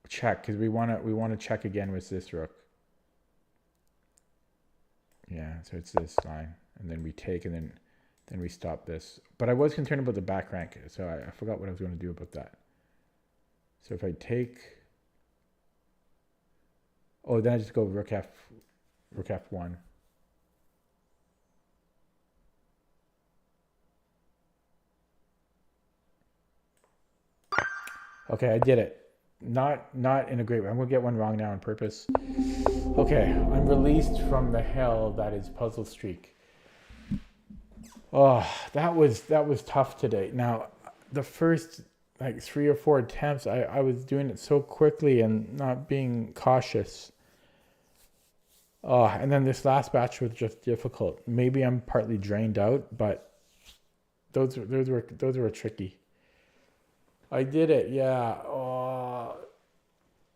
check, because we want to check again with this rook. Yeah, so it's this line, and then we take, and then we stop this. But I was concerned about the back rank, so I forgot what I was going to do about that. So if I take, oh, then I just go rook f1. Okay, I did it. Not in a great way. I'm gonna get one wrong now on purpose. Okay, I'm released from the hell that is Puzzle Streak. Oh, that was tough today. Now, the first like 3 or 4 attempts, I was doing it so quickly and not being cautious. Oh, and then this last batch was just difficult. Maybe I'm partly drained out, but those were tricky. I did it, yeah. Oh,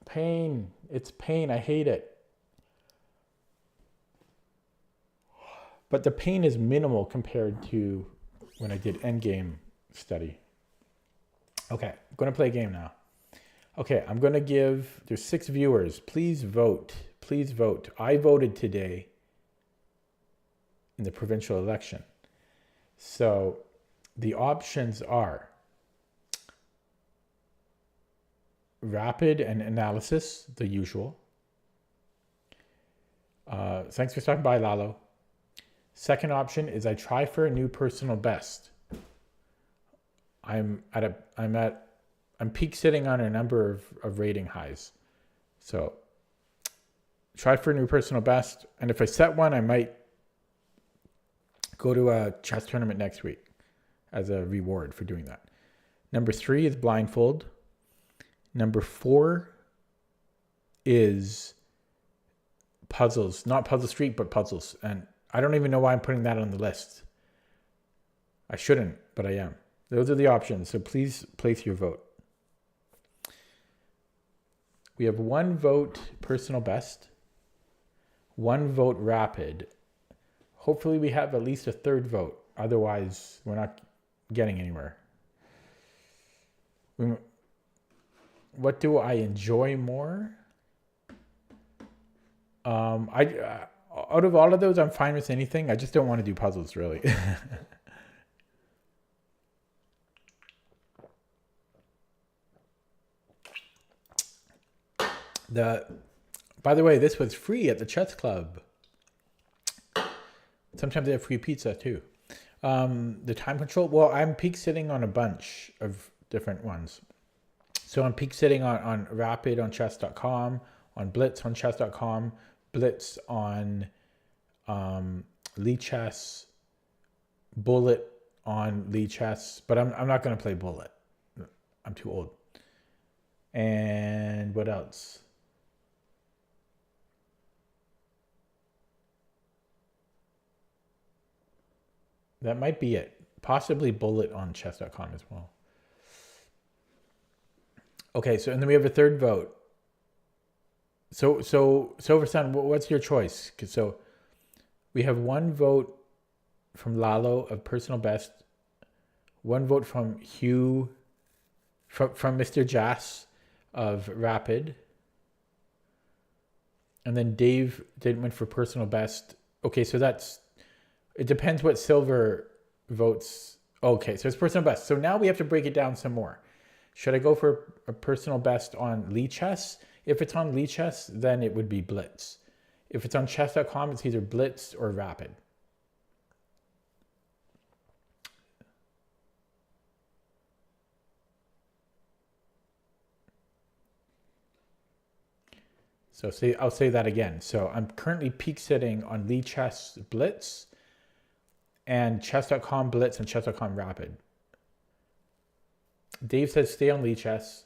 pain. It's pain. I hate it. But the pain is minimal compared to when I did endgame study. Okay, I'm going to play a game now. Okay, I'm going to give, there's 6 viewers. Please vote. Please vote. I voted today in the provincial election. So the options are rapid and analysis, the usual. Thanks for stopping by, Lalo. Second option is I try for a new personal best. I'm peak sitting on a number of rating highs. So try for a new personal best. And if I set one, I might go to a chess tournament next week as a reward for doing that. Number 3 is blindfold. Number 4 is puzzles, not Puzzle Street, but puzzles. And I don't even know why I'm putting that on the list. I shouldn't, but I am. Those are the options. So please place your vote. We have 1 vote personal best, 1 vote rapid. Hopefully we have at least a 3rd vote. Otherwise, we're not getting anywhere. What do I enjoy more? Out of all of those, I'm fine with anything. I just don't want to do puzzles, really. By the way, this was free at the Chess Club. Sometimes they have free pizza too. The time control, well, I'm peak sitting on a bunch of different ones. So I'm peak sitting on Rapid on chess.com, on Blitz on chess.com, Blitz on Lichess, Bullet on Lichess, but I'm not going to play Bullet. I'm too old. And what else? That might be it. Possibly Bullet on chess.com as well. Okay, so and then we have a third vote. So Silversun, what's your choice? So we have one vote from Lalo of personal best, one vote from Hugh, from Mr. Jass of Rapid, and then Dave went for personal best. Okay, so it depends what Silver votes. Okay, so it's personal best. So now we have to break it down some more. Should I go for a personal best on Lichess? If it's on Lichess, then it would be Blitz. If it's on chess.com, it's either Blitz or Rapid. So I'll say that again. So I'm currently peak sitting on Lichess Blitz and chess.com Blitz and chess.com Rapid. Dave says stay on Lichess.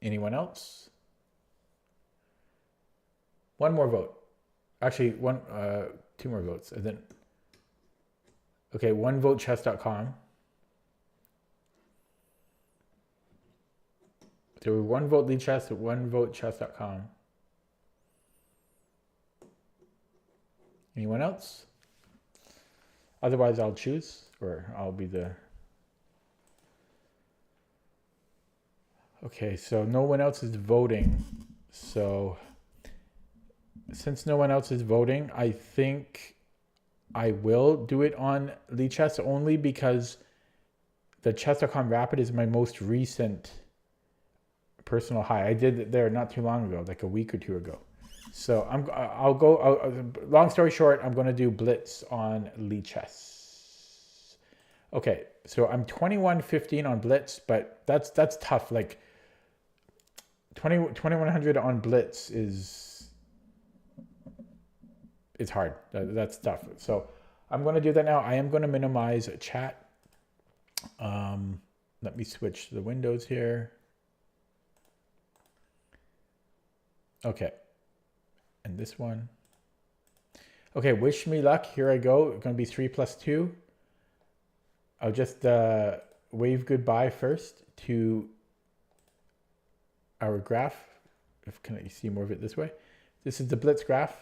Anyone else? One more vote. Actually, two more votes. And then, okay, one vote chess.com. So one vote Lichess, one vote chess.com. Anyone else? Otherwise, I'll choose, or I'll be the... Okay, so no one else is voting. So since no one else is voting, I think I will do it on Lichess only because the chess.com Rapid is my most recent personal high. I did it there not too long ago, like a week or two ago. So long story short, I'm going to do Blitz on Lichess. Okay, so I'm 21-15 on Blitz, but that's tough. Like 2100 on Blitz it's hard. That's tough. So I'm going to do that now. I am going to minimize chat. Let me switch the windows here. Okay. And this one. Okay, wish me luck. Here I go. It's going to be 3+2. I'll just wave goodbye first to our graph. Can you see more of it this way? This is the Blitz graph.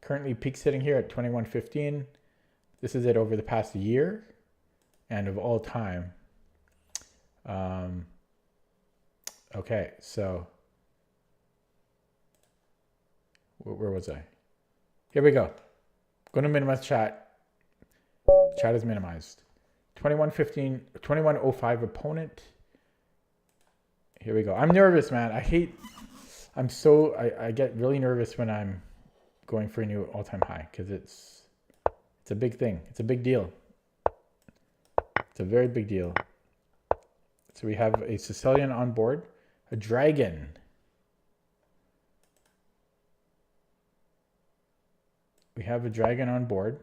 Currently peak sitting here at 21-15. This is it over the past year and of all time. Okay, so where was I? Here we go. Going to minimize chat. Chat is minimized. 21-15, 21-05 opponent. Here we go. I'm nervous, man. I get really nervous when I'm going for a new all-time high because it's a big thing. It's a big deal. It's a very big deal. So we have a Sicilian on board, a dragon. We have a dragon on board.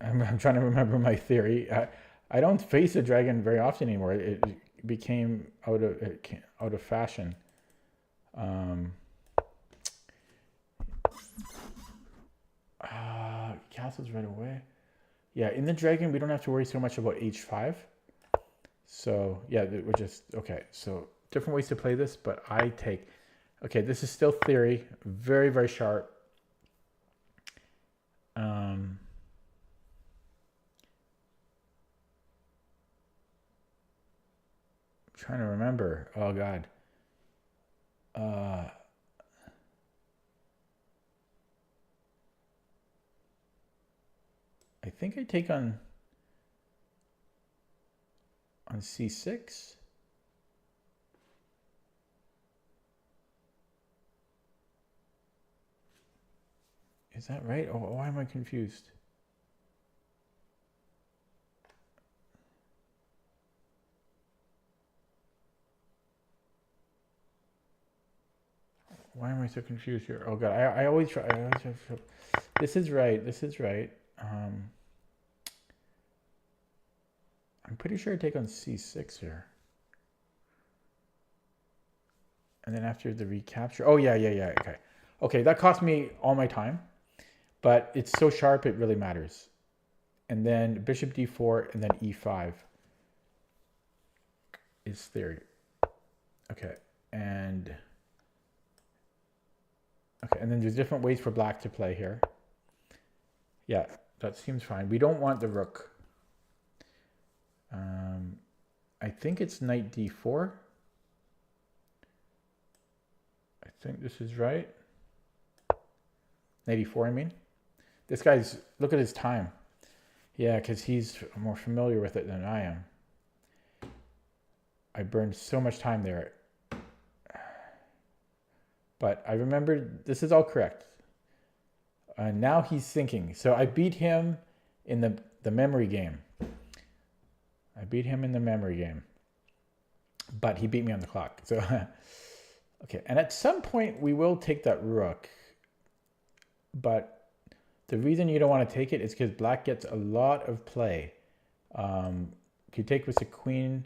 I'm trying to remember my theory. I don't face a dragon very often anymore. It became out of fashion. Castles right away. Yeah, in the dragon we don't have to worry so much about h5. So yeah, we're just okay. So different ways to play this, but I take. Okay, this is still theory. Very, very sharp. Trying to remember. Oh God. I think I take on c6. Is that right? Oh, why am I confused? Why am I so confused here? Oh god, I always try. This is right. This is right. I'm pretty sure I take on c6 here. And then after the recapture, oh yeah, okay. Okay, that cost me all my time, but it's so sharp it really matters. And then bishop d4 and then e5 is theory. Okay, and then there's different ways for black to play here. Yeah, that seems fine. We don't want the rook. I think it's knight d4. I think this is right. Knight e4, I mean. This guy's, look at his time. Yeah, because he's more familiar with it than I am. I burned so much time there. But I remember this is all correct. Now he's thinking. So I beat him in the memory game. But he beat me on the clock. So, okay. And at some point we will take that rook. But the reason you don't want to take it is because black gets a lot of play. You take with the queen.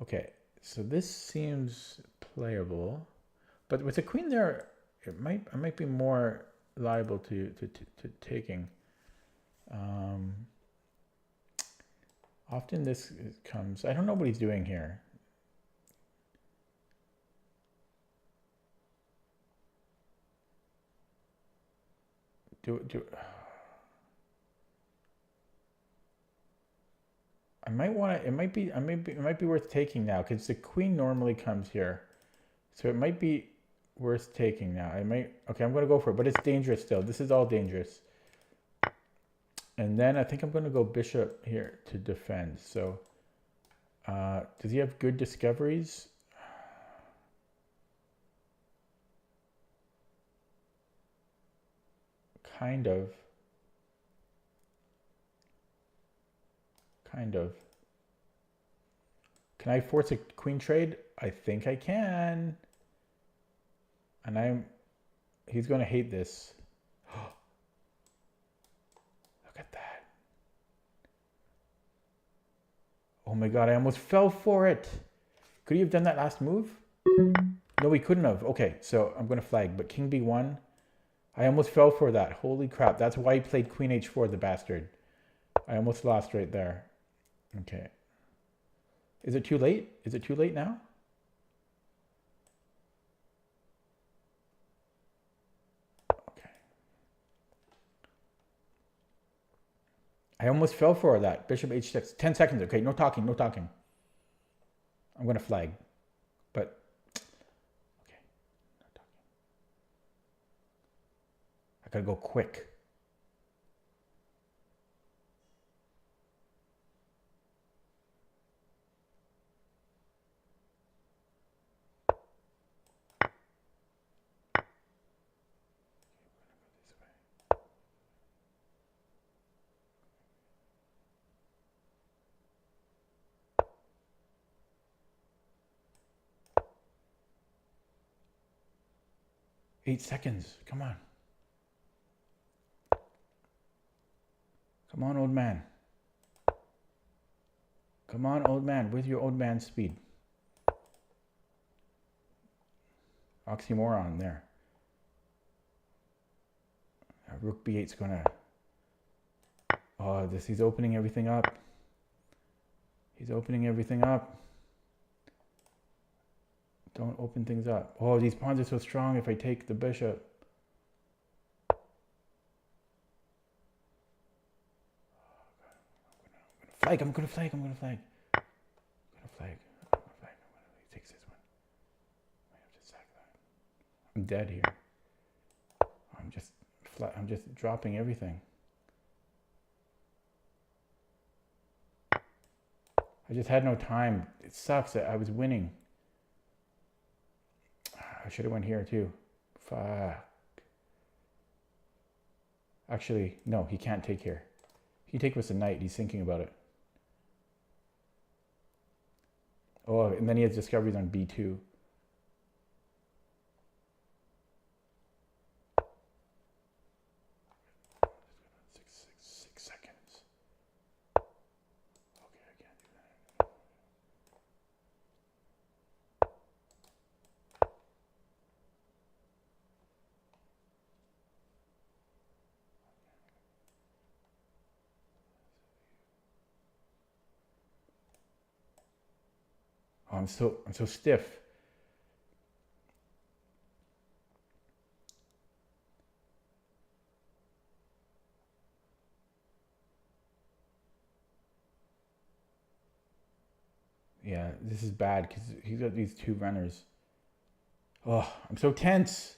Okay. So this seems playable. But with the queen there, I might be more liable to taking. Often this comes. I don't know what he's doing here. I might want to. It might be worth taking now because the queen normally comes here, so it might be worth taking now. Okay, I'm going to go for it, but it's dangerous still. This is all dangerous. And then I think I'm going to go bishop here to defend. So does he have good discoveries? Kind of. Can I force a queen trade? I think I can. And he's going to hate this. Look at that. Oh my god, I almost fell for it. Could he have done that last move? No, he couldn't have. Okay, so I'm going to flag, but king b1. I almost fell for that. Holy crap. That's why he played queen h4, the bastard. I almost lost right there. Okay. Is it too late? Is it too late now? Okay. I almost fell for that. Bishop h6. 10 seconds. Okay, no talking, no talking. I'm going to flag. But, okay. No talking. I got to go quick. Eight seconds. Come on. Come on, old man. Come on, old man, with your old man speed. Oxymoron there. Rook b8's gonna... Oh, he's opening everything up. He's opening everything up. Don't open things up. Oh, these pawns are so strong if I take the bishop. I'm gonna flag. He takes this one. I have to sack that. I'm dead here. I'm just dropping everything. I just had no time. It sucks that I was winning. I should have went here too. Fuck. Actually, no, he can't take here. He take with a knight. He's thinking about it. Oh, and then he has discoveries on b2. Six seconds. Okay, I can't do that. Oh, I'm so stiff. Yeah, this is bad because he's got these two runners. Oh, I'm so tense.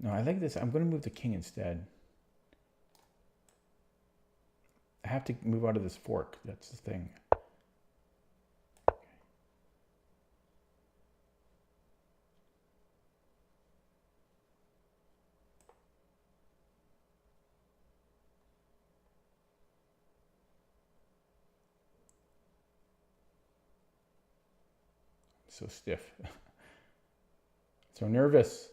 No, I like this. I'm going to move the king instead. I have to move out of this fork. That's the thing. Okay. So stiff. So nervous.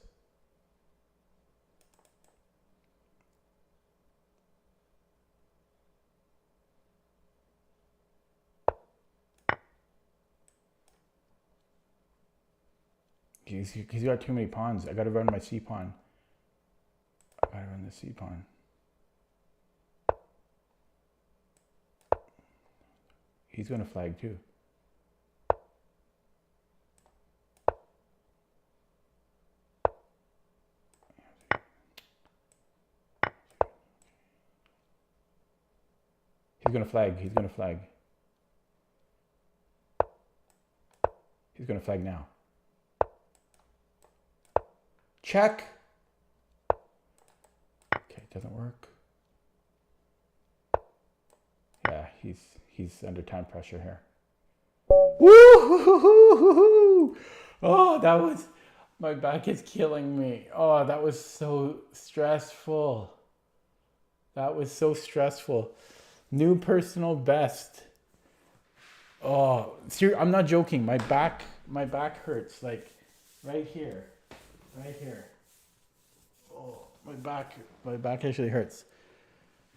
He's got too many pawns. I got to run my c pawn. I got to run the c pawn. He's going to flag too. He's going to flag. He's going to flag. He's going to flag now. Check. Okay, it doesn't work. Yeah, he's under time pressure here. Woo! Oh, that was, my back is killing me. Oh, that was so stressful. That was so stressful. New personal best. Oh, I'm not joking. My back hurts, like right here. Right here. Oh, my back actually hurts.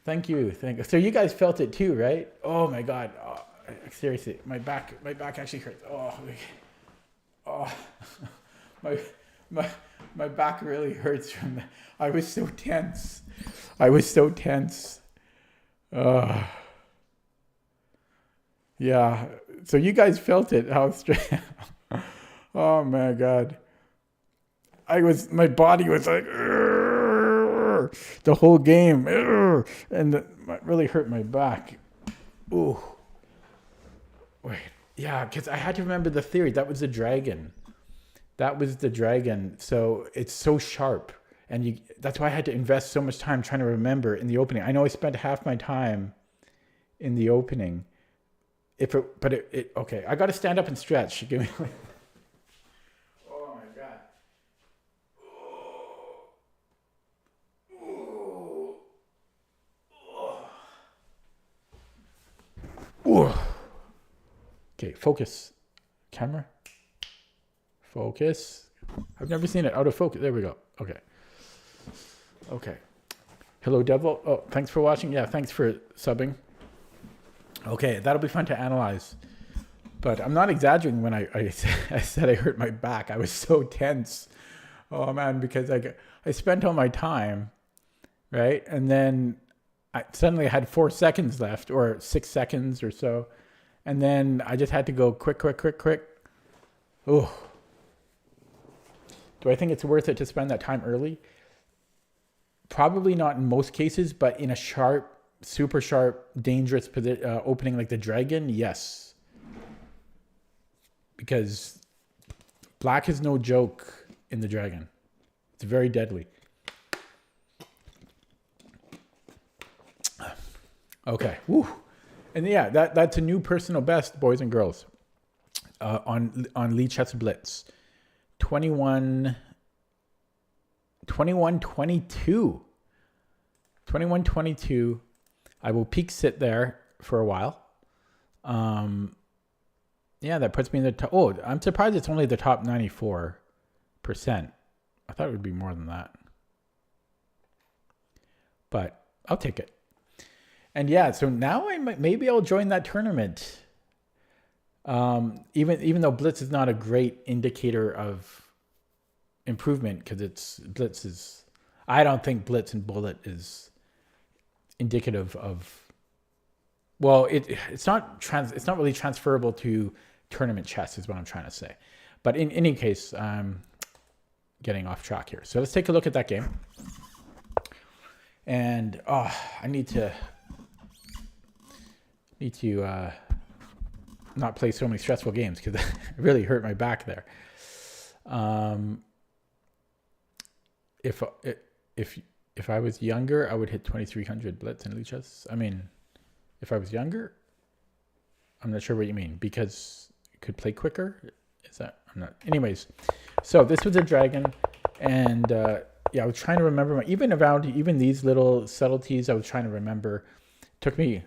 Thank you. So you guys felt it too, right? Oh my God. Oh, seriously, my back actually hurts. Oh, my back really hurts from that. I was so tense. Yeah. So you guys felt it. How strange. Oh my God. My body was like, the whole game, and it really hurt my back. Ooh. Wait, yeah, because I had to remember the theory. That was the dragon. So it's so sharp, and that's why I had to invest so much time trying to remember in the opening. I know I spent half my time in the opening. Okay, I got to stand up and stretch. Give me. Oh my God. Ooh. Okay, focus. Camera. Focus. I've never seen it out of focus. There we go. Okay. Hello, Devil. Oh, thanks for watching. Yeah, thanks for subbing. Okay, that'll be fun to analyze. But I'm not exaggerating when I said I hurt my back. I was so tense. Oh, man, because I spent all my time, right? And then I suddenly had 4 seconds left, or 6 seconds or so. And then I just had to go quick. Oh. Do I think it's worth it to spend that time early? Probably not in most cases, but in a sharp, super sharp, dangerous opening like the dragon, yes. Because black is no joke in the dragon. It's very deadly. Okay. Woo. And yeah, that's a new personal best, boys and girls, on Lee Chess Blitz. 21 21-22. 21-22. I will peek sit there for a while. Yeah, that puts me in the top. Oh, I'm surprised it's only the top 94%. I thought it would be more than that. But I'll take it. And yeah, so now maybe I'll join that tournament. Even though Blitz is not a great indicator of improvement, because Blitz is, I don't think Blitz and Bullet is indicative of, well, it's not really transferable to tournament chess is what I'm trying to say. But in any case, I'm getting off track here. So let's take a look at that game. And I need to not play so many stressful games because it really hurt my back there. If I was younger, I would hit 2300 Blitz and Luchas. I mean, if I was younger, I'm not sure what you mean, because it could play quicker. Is that, I'm not. Anyways, so this was a dragon, and yeah, I was trying to remember even these little subtleties. I was trying to remember. It took me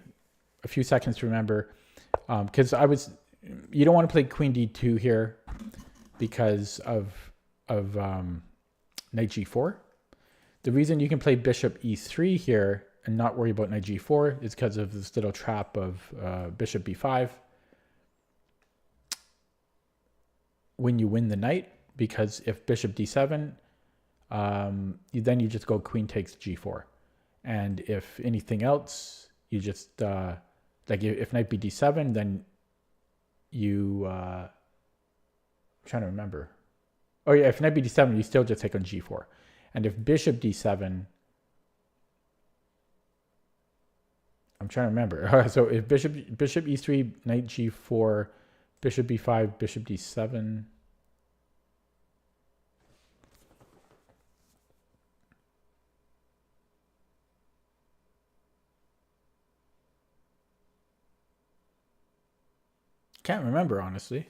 a few seconds to remember, because you don't want to play Queen D2 here because of Knight G4. The reason you can play Bishop E3 here and not worry about Knight G4 is because of this little trap of Bishop B5 when you win the knight, because if Bishop D7, then you just go Queen takes G4. And if anything else, you just, like if Knight BD7, then you, I'm trying to remember. Oh yeah, if Knight BD7, you still just take on G4. And if Bishop D7, I'm trying to remember. So if Bishop E3, Knight G4, Bishop B5, Bishop D7. Can't remember, honestly.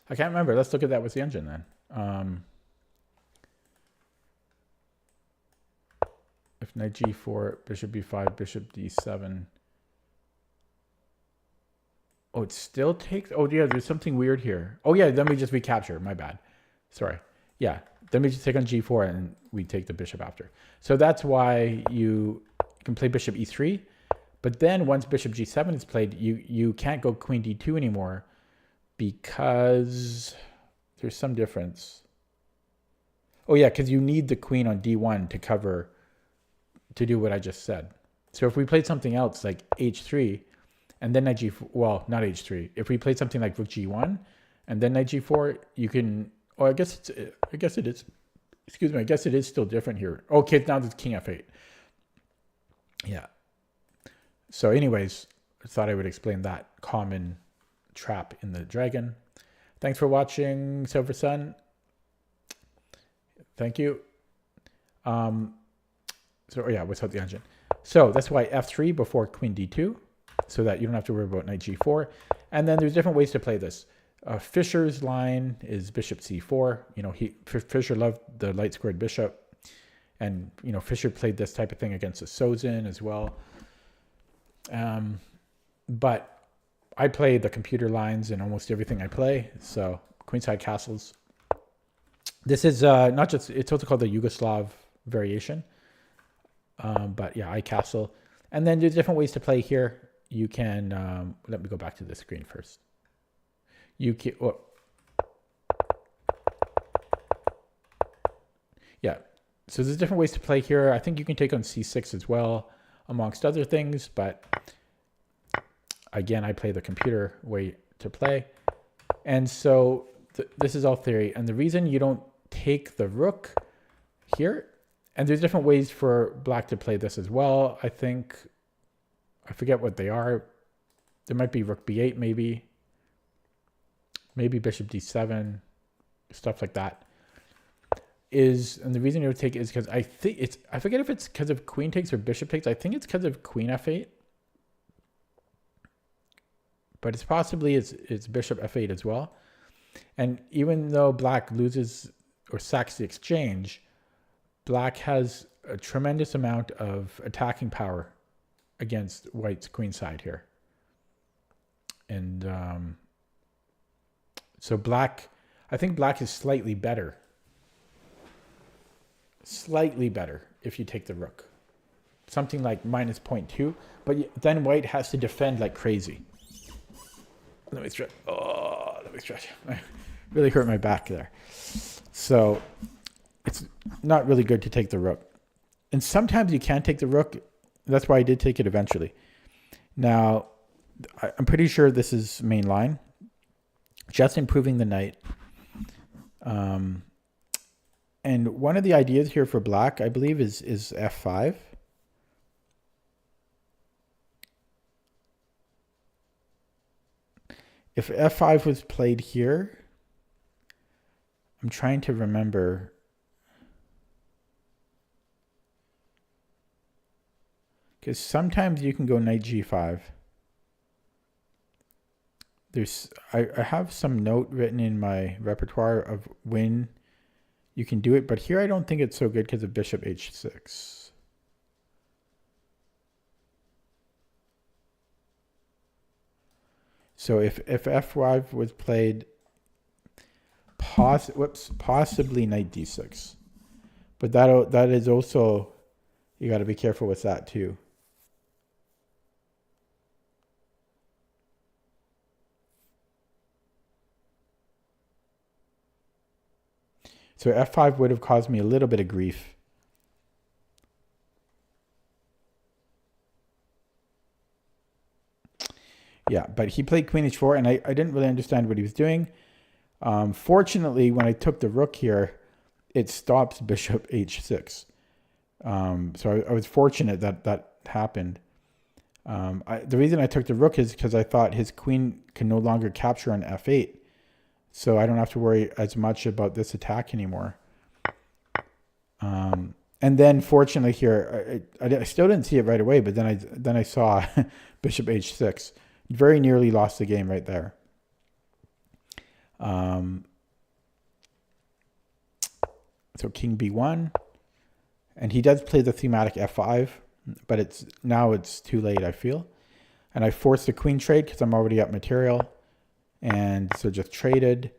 I can't remember. Let's look at that with the engine then. If Knight G4, Bishop B5, Bishop D7. Oh, it still takes... Oh, yeah, there's something weird here. Oh, yeah, then we just recapture. My bad. Sorry. Yeah, then we just take on G4 and we take the bishop after. So that's why you can play Bishop E3. But then once Bishop G7 is played, you can't go Queen D2 anymore because there's some difference. Oh, yeah, because you need the queen on D1 to cover... to do what I just said. So if we played something else like H3 and then Knight G4, well, not H3. If we played something like Rook G1 and then Knight G4, you can, oh, I guess it is, excuse me, I guess it is still different here. Okay, now it's King F8. Yeah. So anyways, I thought I would explain that common trap in the dragon. Thanks for watching, Silver Sun. Thank you. So yeah, without the engine. So that's why F3 before Queen D2, so that you don't have to worry about Knight G4. And then there's different ways to play this. Fischer's line is Bishop C4. You know, Fischer loved the light squared bishop, and you know Fischer played this type of thing against the Sozin as well. But I play the computer lines in almost everything I play. So queenside castles. This is not just, it's also called the Yugoslav variation. But yeah, I castle. And then there's different ways to play here. You can, let me go back to the screen first. You can, yeah. So there's different ways to play here. I think you can take on C6 as well, amongst other things. But again, I play the computer way to play. And so this is all theory. And the reason you don't take the rook here, and there's different ways for black to play this as well. I think, I forget what they are. There might be Rook B8 maybe. Maybe Bishop D7, stuff like that. And the reason you would take it is because I think it's, I forget if it's because of Queen takes or Bishop takes. I think it's because of Queen F8. but it's possibly it's bishop f8 as well. And even though black loses or sacks the exchange, black has a tremendous amount of attacking power against white's queen side here. And so I think black is slightly better. Slightly better if you take the rook. Something like minus 0.2, but then white has to defend like crazy. Let me stretch. Oh, let me stretch. I really hurt my back there. So it's not really good to take the rook. And sometimes you can take the rook. That's why I did take it eventually. Now, I'm pretty sure this is main line. Just improving the knight. And one of the ideas here for black, I believe, is f5. If f5 was played here, I'm trying to remember. Because sometimes you can go knight g5. I have some note written in my repertoire of when you can do it, but here I don't think it's so good because of bishop h6. So if f5 was played, possibly knight d6. But that is also, you got to be careful with that too. So f5 would have caused me a little bit of grief. Yeah, but he played queen h4, and I didn't really understand what he was doing. Fortunately, when I took the rook here, it stops bishop h6. So I was fortunate that happened. The reason I took the rook is because I thought his queen can no longer capture on f8. So I don't have to worry as much about this attack anymore. And then fortunately here, I still didn't see it right away, but then I saw bishop h6. Very nearly lost the game right there. So king b1. And he does play the thematic f5, but now it's too late, I feel. And I forced the queen trade because I'm already up material. And so just traded.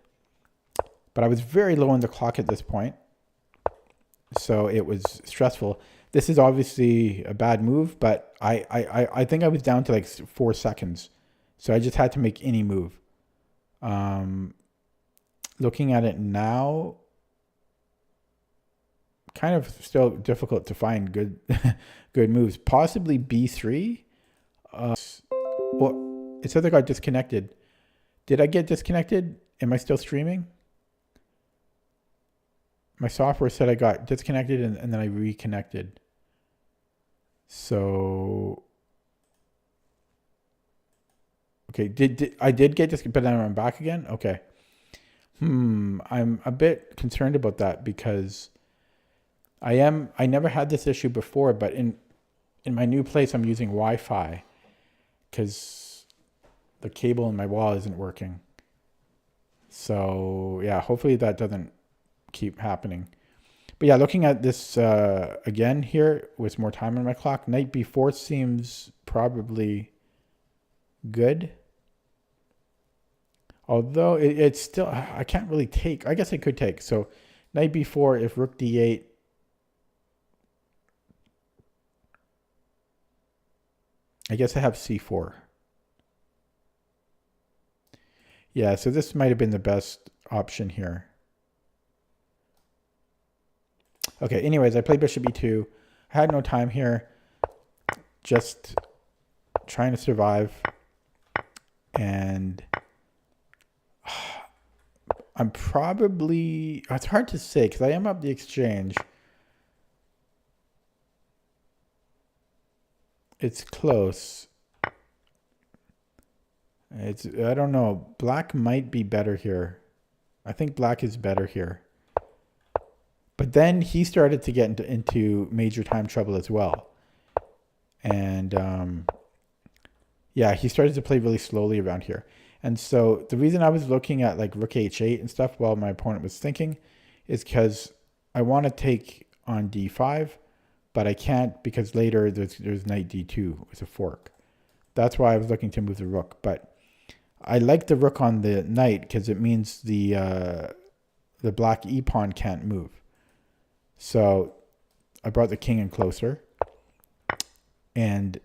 But I was very low on the clock at this point. So it was stressful. This is obviously a bad move, but I think I was down to like 4 seconds. So I just had to make any move. Looking at it now, kind of still difficult to find good good moves. Possibly b3. Well, it says I got disconnected. Did I get disconnected? Am I still streaming? My software said I got disconnected and then I reconnected. So, okay, I did get disconnected, but then I'm back again? Okay. I'm a bit concerned about that because I never had this issue before, but in my new place I'm using Wi-Fi because the cable in my wall isn't working. So yeah, hopefully that doesn't keep happening. But yeah, looking at this again here with more time on my clock, knight b4 seems probably good. Although it's still, I can't really take. I guess I could take. So knight b4, if rook d8. I guess I have c4. Yeah, so this might have been the best option here. Okay, anyways, I played bishop e2. I had no time here. Just trying to survive. And I'm probably, it's hard to say because I am up the exchange. It's close. I don't know. Black might be better here. I think black is better here. But then he started to get into major time trouble as well. And Yeah, he started to play really slowly around here. And so the reason I was looking at like rook h8 and stuff while my opponent was thinking is because I want to take on d5, but I can't because later there's knight d2 with a fork. That's why I was looking to move the rook. But I like the rook on the knight because it means the black e-pawn can't move. So I brought the king in closer. And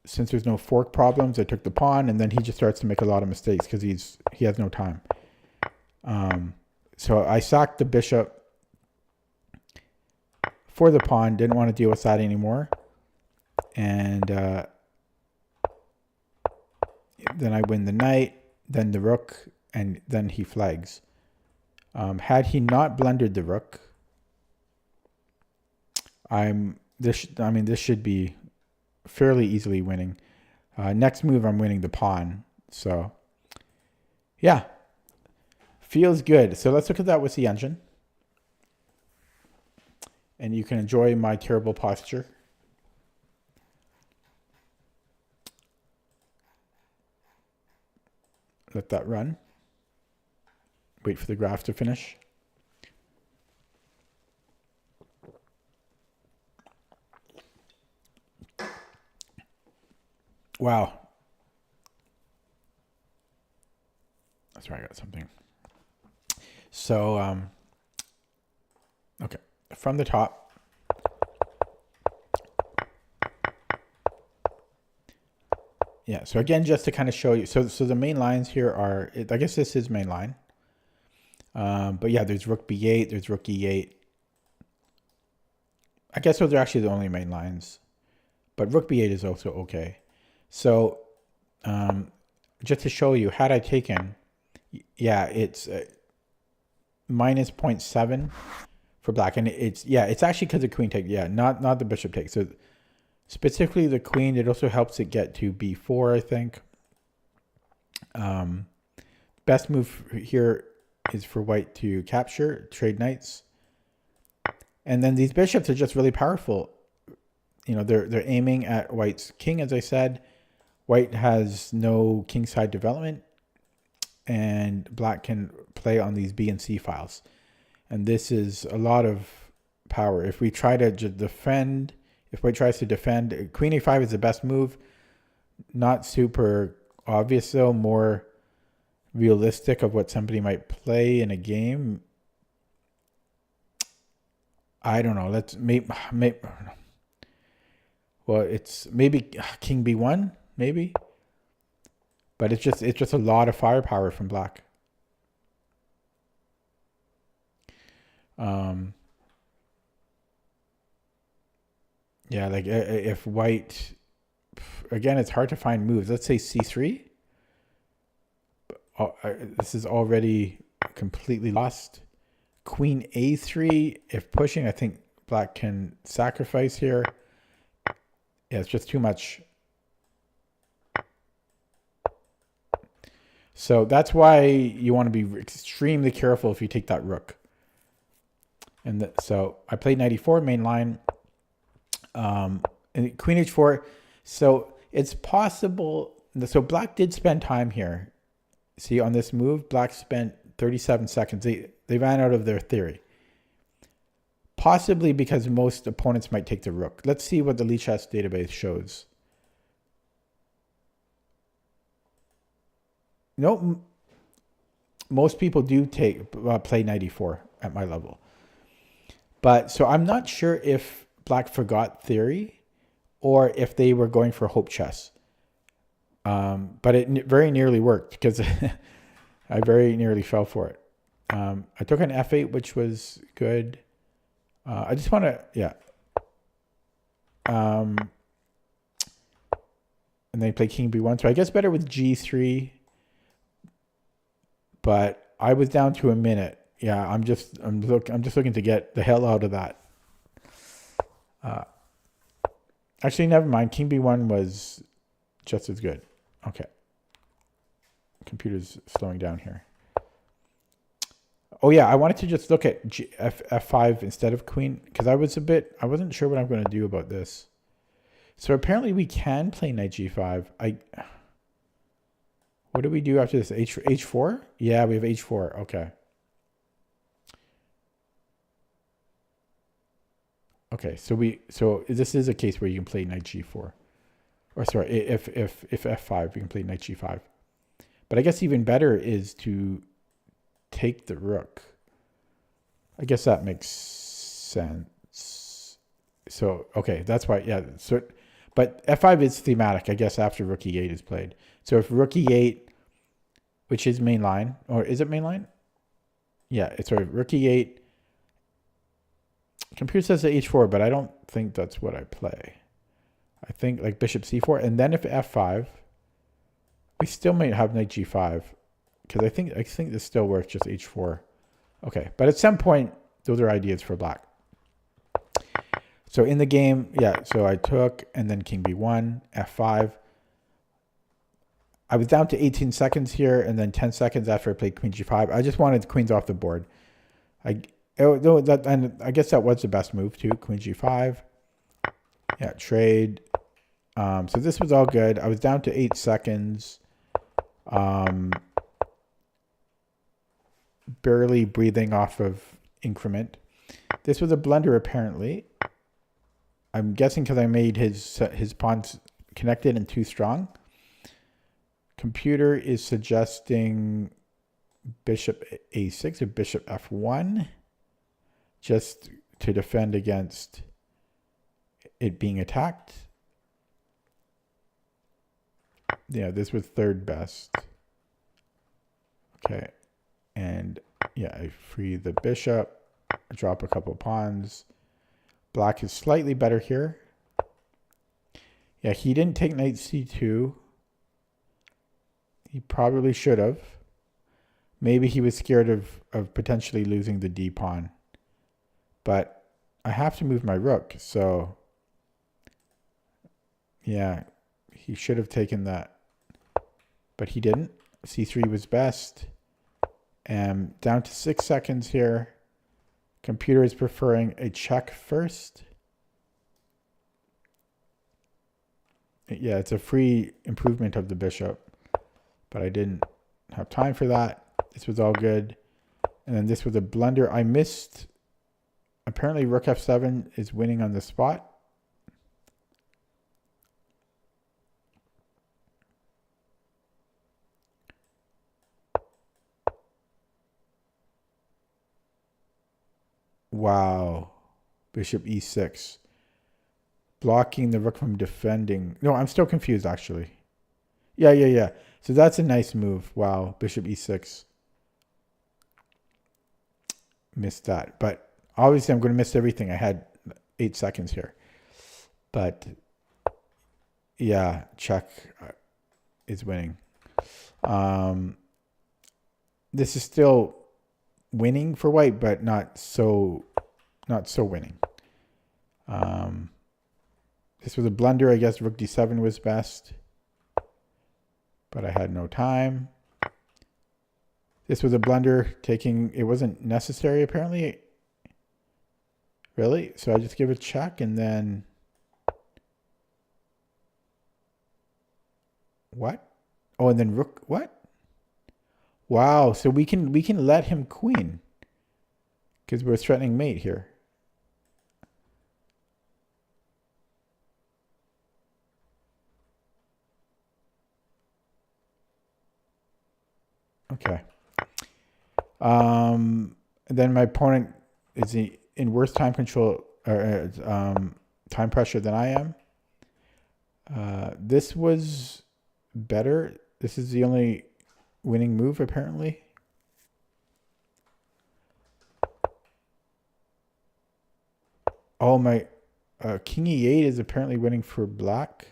since there's no fork problems, I took the pawn, and then he just starts to make a lot of mistakes because he has no time. So I sacked the bishop for the pawn, didn't want to deal with that anymore. And then I win the knight, then the rook, and then he flags. Had he not blundered the rook, this should be fairly easily winning. Next move, I'm winning the pawn. So, yeah, feels good. So let's look at that with the engine. And you can enjoy my terrible posture. Let that run. Wait for the graph to finish. Wow. That's right, I got something. So, okay, from the top. Yeah, so again, just to kind of show you, so the main lines here are, I guess this is main line. But yeah, there's rook b8, there's rook e8. I guess those are actually the only main lines. But rook b8 is also okay. So just to show you, had I taken, yeah, it's minus 0.7 for black. And it's actually because the queen take, not the bishop take. So specifically the queen, it also helps it get to b4, I think. Best move here is for white to capture, trade knights. And then these bishops are just really powerful. You know, they're aiming at white's king, as I said. White has no kingside development, and black can play on these B and C files. And this is a lot of power. If we try to defend, if white tries to defend, queen a5 is the best move. Not super obvious though, more realistic of what somebody might play in a game. I don't know. Let's maybe well, it's maybe king b1, maybe. But it's just a lot of firepower from black. Yeah, like if white, again, it's hard to find moves. Let's say c3. This is already completely lost. Queen a3, if pushing, I think black can sacrifice here. Yeah, it's just too much. So that's why you want to be extremely careful if you take that rook. And so I played knight e4, main line. And queen h4. So it's possible. So black did spend time here. See, on this move, black spent 37 seconds. They ran out of their theory. Possibly because most opponents might take the rook. Let's see what the Lichess database shows. No, most people do play knight e4 at my level. But so I'm not sure if black forgot theory or if they were going for hope chess. But it very nearly worked because I very nearly fell for it. I took an f8, which was good. I just want to, yeah. And then play king b1. So I guess better with g3. But I was down to a minute. Yeah, I'm just looking to get the hell out of that. Actually, never mind. King b1 was just as good. Okay. Computer's slowing down here. Oh yeah, I wanted to just look at f5 instead of queen because I wasn't sure what I'm going to do about this. So apparently we can play knight g5. What do we do after this? H4? Yeah, we have H4. Okay. Okay, so this is a case where you can play knight G4. Or sorry, if F5, you can play knight G5. But I guess even better is to take the rook. I guess that makes sense. So, okay, that's why, yeah. So, but F5 is thematic, I guess, after rook E8 is played. So if rook E8, which is main line, or is it main line? Yeah, it's sorry, rook E8. Computer says H4, but I don't think that's what I play. I think like bishop C4, and then if F5, we still might have knight G5, because I think this still works, just H4. Okay, but at some point, those are ideas for black. So in the game, yeah, so I took, and then king B1, F5. I was down to 18 seconds here, and then 10 seconds after I played queen G5. I just wanted the queens off the board. And I guess that was the best move too, queen G5. Yeah, trade. So this was all good. I was down to 8 seconds. Barely breathing off of increment. This was a blunder apparently. I'm guessing because I made his pawns connected and too strong. Computer is suggesting bishop A6 or bishop F1 just to defend against it being attacked. Yeah, this was third best. Okay. And yeah, I free the bishop, drop a couple pawns. Black is slightly better here. Yeah, he didn't take knight C2. He probably should have. Maybe he was scared of potentially losing the D pawn. But I have to move my rook, so yeah, he should have taken that. But he didn't. C3 was best. And down to 6 seconds here. Computer is preferring a check first. Yeah, it's a free improvement of the bishop. But I didn't have time for that. This was all good. And then this was a blunder. I missed. Apparently rook F7 is winning on the spot. Wow. Bishop E6. Blocking the rook from defending. No, I'm still confused actually. Yeah. So that's a nice move. Wow. Bishop E6. Missed that. But obviously I'm going to miss everything. I had 8 seconds here. But yeah, check is winning. This is still winning for white, but not so winning. This was a blunder. I guess rook D7 was best, but I had no time. This was a blunder, taking, it wasn't necessary apparently. Really? So I just give a check and then what? Oh, and then rook, what? Wow, so we can let him queen because we're threatening mate here. Okay. Then my opponent is in worse time control or time pressure than I am. This was better. This is the only winning move apparently. Oh, my king E8 is apparently winning for black.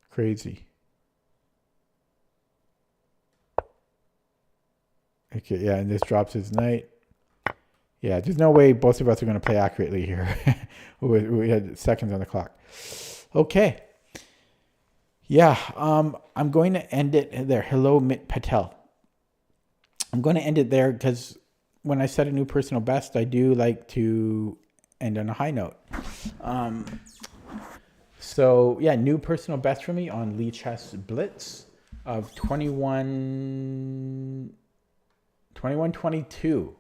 Crazy. Okay, yeah, and this drops his knight. Yeah, there's no way both of us are going to play accurately here. We had seconds on the clock. Okay. Yeah, I'm going to end it there. Hello, Mit Patel. I'm going to end it there because when I set a new personal best, I do like to end on a high note. So, yeah, new personal best for me on Lichess Blitz. of 21-22.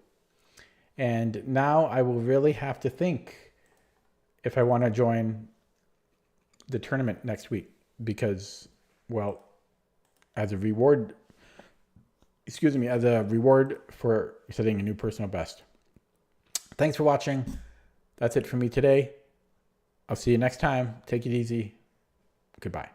And now I will really have to think if I want to join the tournament next week because, well, as a reward for setting a new personal best. Thanks for watching. That's it for me today. I'll see you next time. Take it easy. Goodbye.